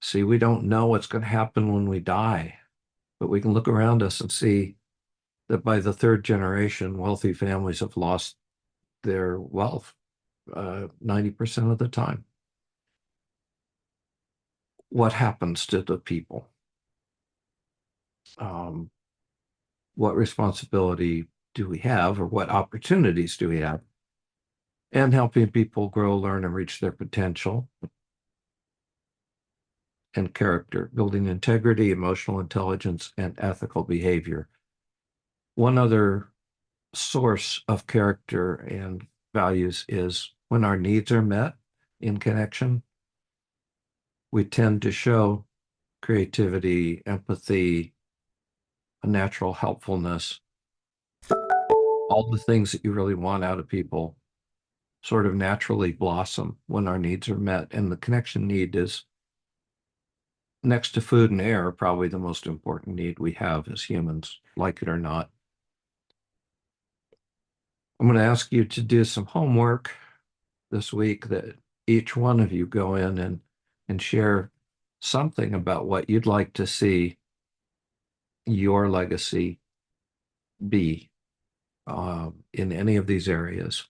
See, we don't know what's going to happen when we die, but we can look around us and see that by the third generation, wealthy families have lost their wealth 90% of the time. What happens to the people? What responsibility do we have, or what opportunities do we have? And helping people grow, learn, and reach their potential and character, building integrity, emotional intelligence, and ethical behavior. One other source of character and values is when our needs are met in connection, we tend to show creativity, empathy, a natural helpfulness, all the things that you really want out of people sort of naturally blossom when our needs are met. And the connection need is, next to food and air, probably the most important need we have as humans, like it or not. I'm going to ask you to do some homework this week, that each one of you go in and share something about what you'd like to see your legacy be in any of these areas.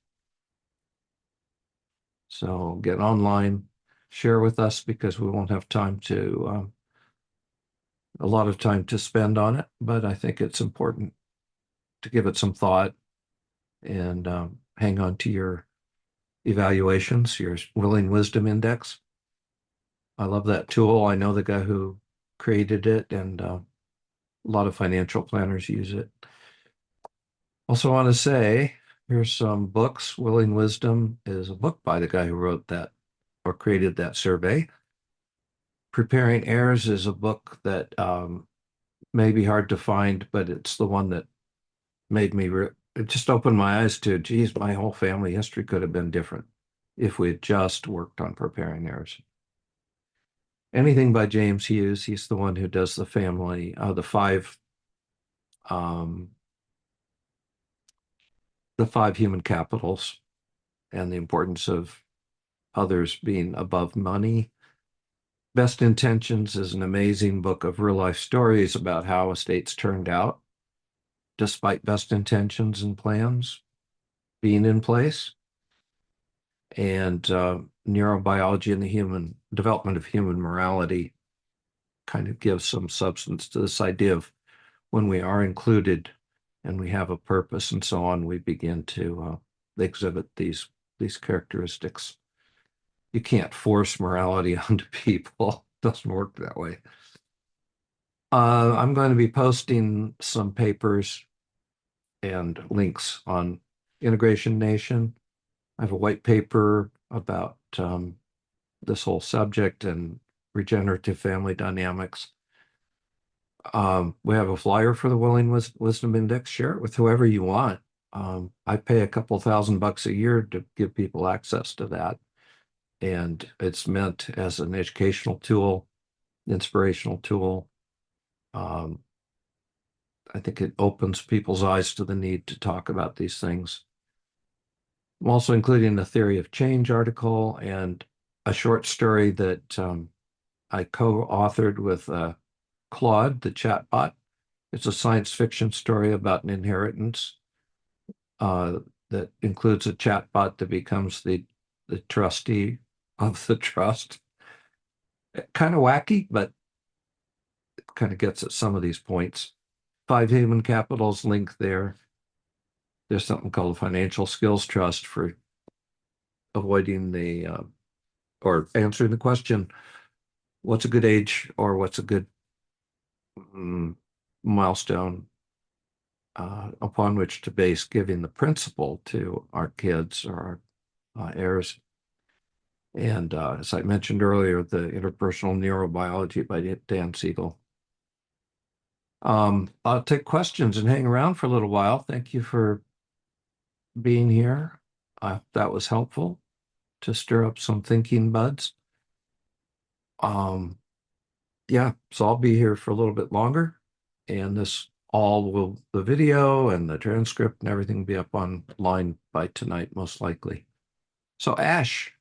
So get online, share with us, because we won't have time to a lot of time to spend on it, but I think it's important to give it some thought and hang on to your evaluations, your Willing Wisdom Index. I love that tool. I know the guy who created it, and a lot of financial planners use it. Also want to say, here's some books. Willing Wisdom is a book by the guy who wrote that or created that survey. Preparing Heirs is a book that may be hard to find, but it's the one that made me, it just opened my eyes to, geez, my whole family history could have been different if we had just worked on preparing heirs. Anything by James Hughes, he's the one who does the family, um, the five human capitals and the importance of others being above money. Best Intentions is an amazing book of real life stories about how estates turned out despite best intentions and plans being in place. And Neurobiology and the Human Development of Human Morality kind of gives some substance to this idea of when we are included and we have a purpose and so on, we begin to exhibit these characteristics. You can't force morality onto people. It doesn't work that way. I'm going to be posting some papers and links on Integration Nation. I have a white paper about this whole subject and regenerative family dynamics. We have a flyer for the Willing Wisdom Index. Share it with whoever you want. I pay a couple $1,000 a year to give people access to that. And it's meant as an educational tool, inspirational tool. I think it opens people's eyes to the need to talk about these things. I'm also including the Theory of Change article and a short story that I co-authored with Claude, the chatbot. It's a science fiction story about an inheritance that includes a chatbot that becomes the trustee of the trust. Kind of wacky, but it kind of gets at some of these points. Five human capitals link there. There's something called a financial skills trust for avoiding the or answering the question, what's a good age or what's a good milestone upon which to base giving the principle to our kids or our heirs. And as I mentioned earlier, the interpersonal neurobiology by Dan Siegel. I'll take questions and hang around for a little while. Thank you for being here. That was helpful to stir up some thinking buds. Yeah, so I'll be here for a little bit longer, and the video and the transcript and everything will be up online by tonight, most likely. So Ash.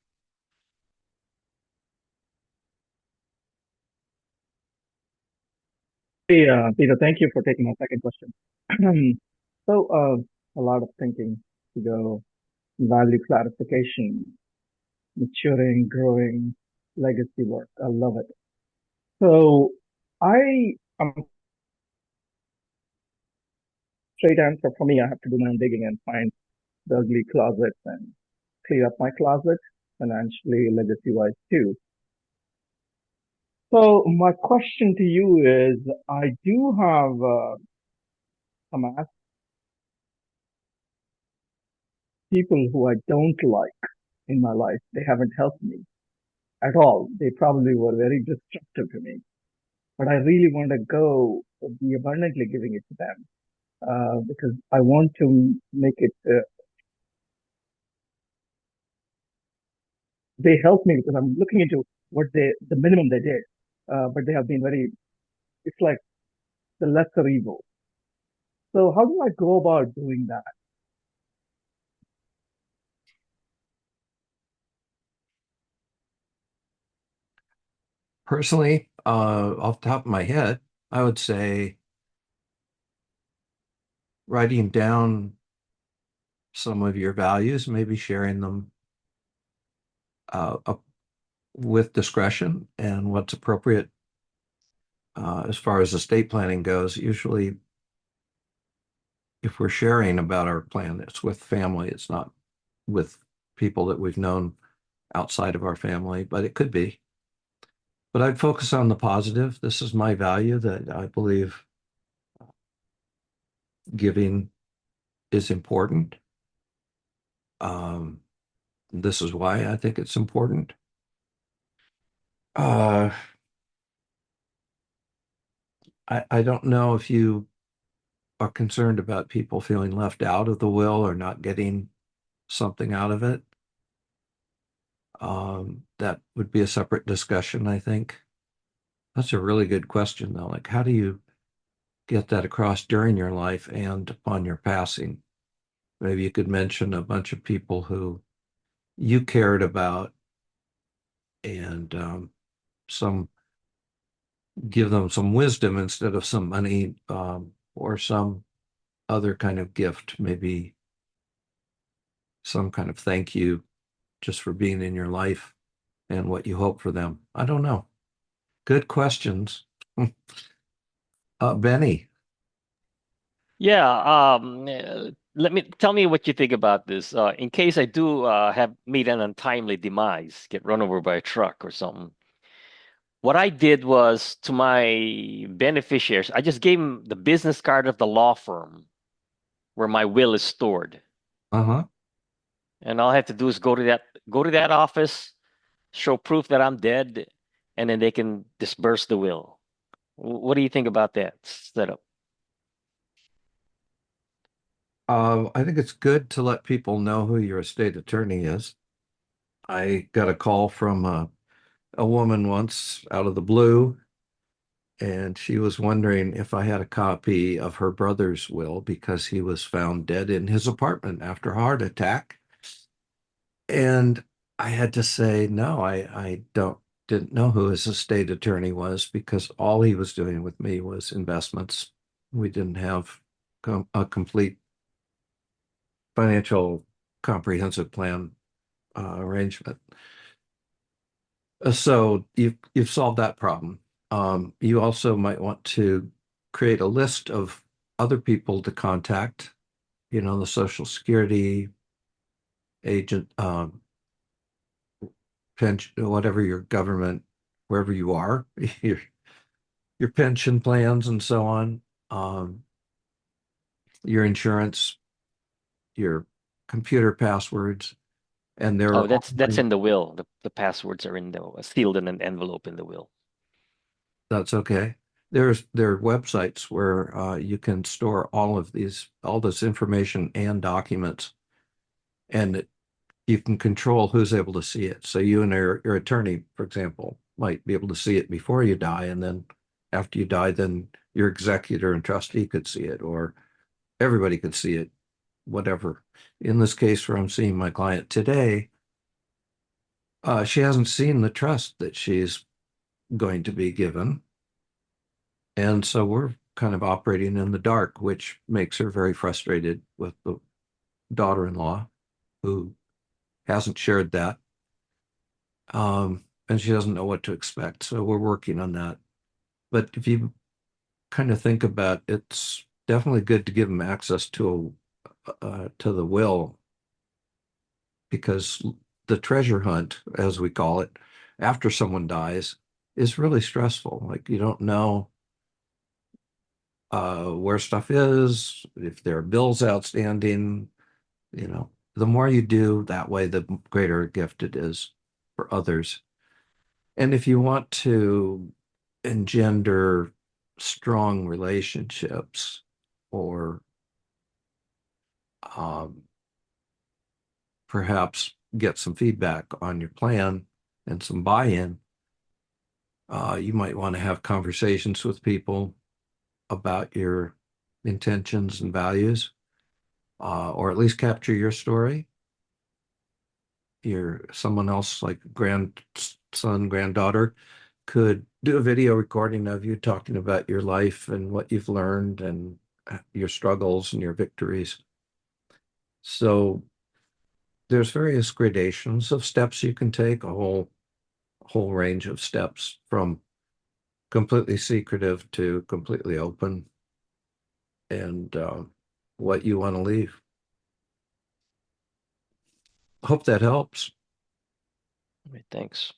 Hey, Peter, thank you for taking my second question. A lot of thinking to go, value clarification, maturing, growing, legacy work. I love it. So I am straight answer for me. I have to do my own digging and find the ugly closets and clear up my closet financially, legacy wise too. So my question to you is, I do have some people who I don't like in my life. They haven't helped me at all. They probably were very destructive to me. But I really want to go be abundantly giving it to them because I want to make it. They help me because I'm looking into what the minimum they did, but they have been very. It's like the lesser evil. So how do I go about doing that? Personally, off the top of my head, I would say writing down some of your values, maybe sharing them with discretion and what's appropriate as far as estate planning goes. Usually, if we're sharing about our plan, it's with family, it's not with people that we've known outside of our family, but it could be. But I'd focus on the positive. This is my value that I believe giving is important. Um, this is why I think it's important. Uh, I don't know if you are concerned about people feeling left out of the will or not getting something out of it. That would be a separate discussion, I think. That's a really good question, though. Like, how do you get that across during your life and upon your passing? Maybe you could mention a bunch of people who you cared about and some give them some wisdom instead of some money or some other kind of gift, maybe some kind of thank you just for being in your life and what you hope for them. I don't know. Good questions. Benny. Yeah, let me tell me what you think about this. In case I do have meet an untimely demise, get run over by a truck or something. What I did was to my beneficiaries, I just gave them the business card of the law firm where my will is stored. Uh-huh. And all I have to do is go to that office, show proof that I'm dead, and then they can disperse the will. What do you think about that setup? I think it's good to let people know who your estate attorney is. I got a call from a woman once out of the blue, and she was wondering if I had a copy of her brother's will because he was found dead in his apartment after a heart attack. And I had to say, no, I didn't know who his estate attorney was because all he was doing with me was investments. We didn't have a complete financial comprehensive plan arrangement. So you've solved that problem. You also might want to create a list of other people to contact, the Social Security agent, pension, whatever your government wherever you are, your your pension plans and so on, your insurance, your computer passwords, and Oh, they're that's offering, in the will. The passwords are in the sealed in an envelope in the will. that's okay. There are websites where you can store all this information and documents, and you can control who's able to see it. So you and your attorney, for example, might be able to see it before you die, and then after you die, then your executor and trustee could see it, or everybody could see it, whatever. In this case, where I'm seeing my client today, she hasn't seen the trust that she's going to be given. And so we're kind of operating in the dark, which makes her very frustrated with the daughter-in-law who hasn't shared that. And she doesn't know what to expect. So we're working on that. But if you kind of think about it, it's definitely good to give them access to the will, because the treasure hunt, as we call it, after someone dies is really stressful. Like you don't know where stuff is, if there are bills outstanding, the more you do that way, the greater a gift it is for others. And if you want to engender strong relationships or um, perhaps get some feedback on your plan and some buy-in, you might want to have conversations with people about your intentions and values, or at least capture your story. Someone else, like grandson, granddaughter, could do a video recording of you talking about your life and what you've learned and your struggles and your victories. So there's various gradations of steps you can take, a whole range of steps from completely secretive to completely open, and what you want to leave. Hope that helps. Right, thanks.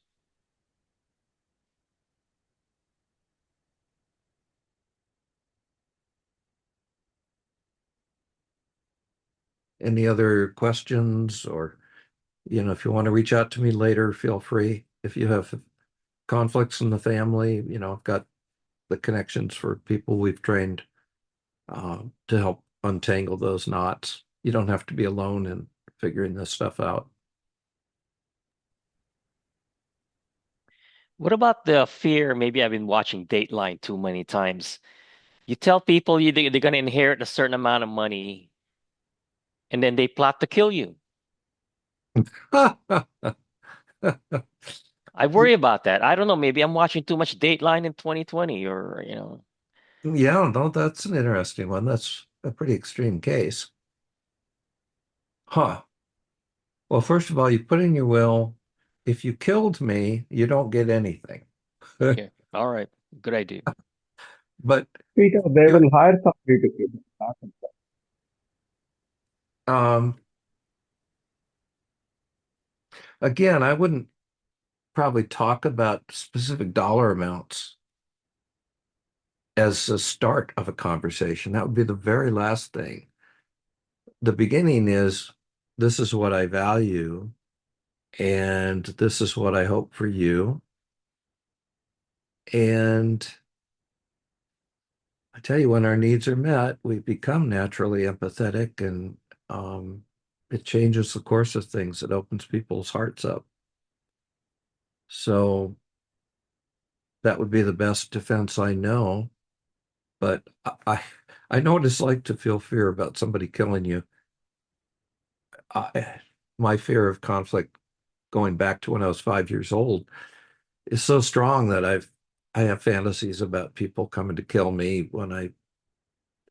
Any other questions, or if you want to reach out to me later, feel free. If you have conflicts in the family, I've got the connections for people we've trained to help untangle those knots. You don't have to be alone in figuring this stuff out. What about the fear? Maybe I've been watching Dateline too many times. You tell people they're going to inherit a certain amount of money, and then they plot to kill you. I worry about that. I don't know. Maybe I'm watching too much Dateline in 2020, or. Yeah, no, that's an interesting one. That's a pretty extreme case. Huh. Well, first of all, you put in your will, if you killed me, you don't get anything. Okay. All right. Good idea. But Peter, they you will hire somebody to keep it back and stuff. um again, I wouldn't probably talk about specific dollar amounts as a start of a conversation. That would be the very last thing. The beginning is, this is what I value, and this is what I hope for you. And I tell you, when our needs are met, we become naturally empathetic, and it changes the course of things. It opens people's hearts up. So that would be the best defense I know. But I know what it's like to feel fear about somebody killing you. My fear of conflict, going back to when I was 5 years old, is so strong that I have fantasies about people coming to kill me when I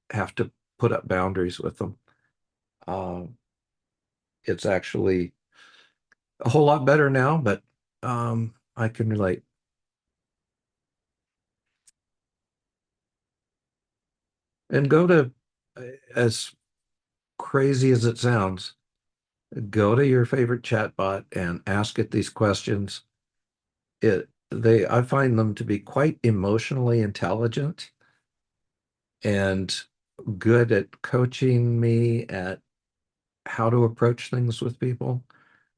have to put up boundaries with them. Um, it's actually a whole lot better now, but I can relate. And as crazy as it sounds, go to your favorite chatbot and ask it these questions. I find them to be quite emotionally intelligent and good at coaching me at how to approach things with people.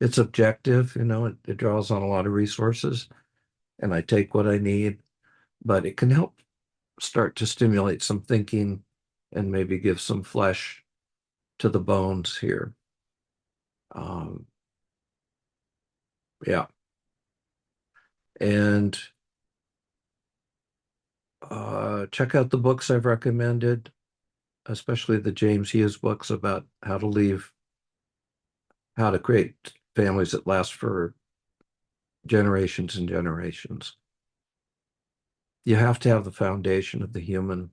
It's objective, it draws on a lot of resources, and I take what I need, but it can help start to stimulate some thinking and maybe give some flesh to the bones here. Um, yeah. And check out the books I've recommended, especially the James Hughes books about how to create families that last for generations and generations. You have to have the foundation of the human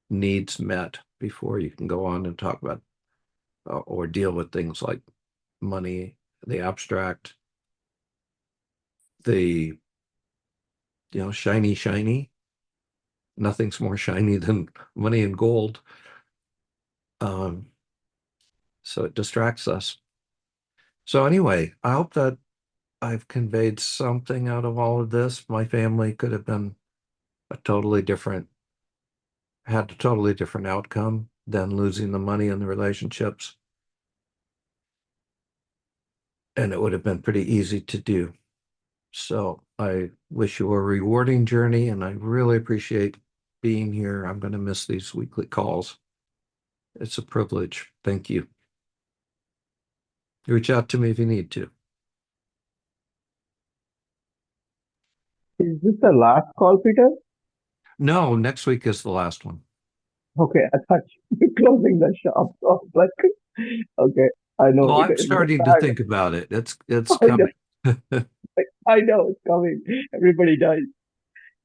needs met before you can go on and talk about or deal with things like money, the abstract, the shiny. Nothing's more shiny than money and gold. So it distracts us. So anyway, I hope that I've conveyed something out of all of this. My family could have been had a totally different outcome than losing the money and the relationships. And it would have been pretty easy to do. So I wish you a rewarding journey, and I really appreciate being here. I'm going to miss these weekly calls. It's a privilege. Thank you. Reach out to me if you need to. Is this the last call, Peter? No, next week is the last one. Okay, I thought you were closing the shop. So I was like, okay, I know Well, I'm it's starting to bad. think about it. It's I know, coming. I know it's coming. Everybody does.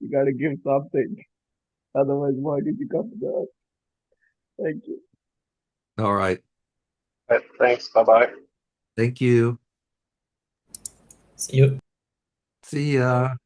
You got to give something. Otherwise, why did you come to us? Thank you. All right. Thanks. Bye-bye. Thank you. See you. See ya.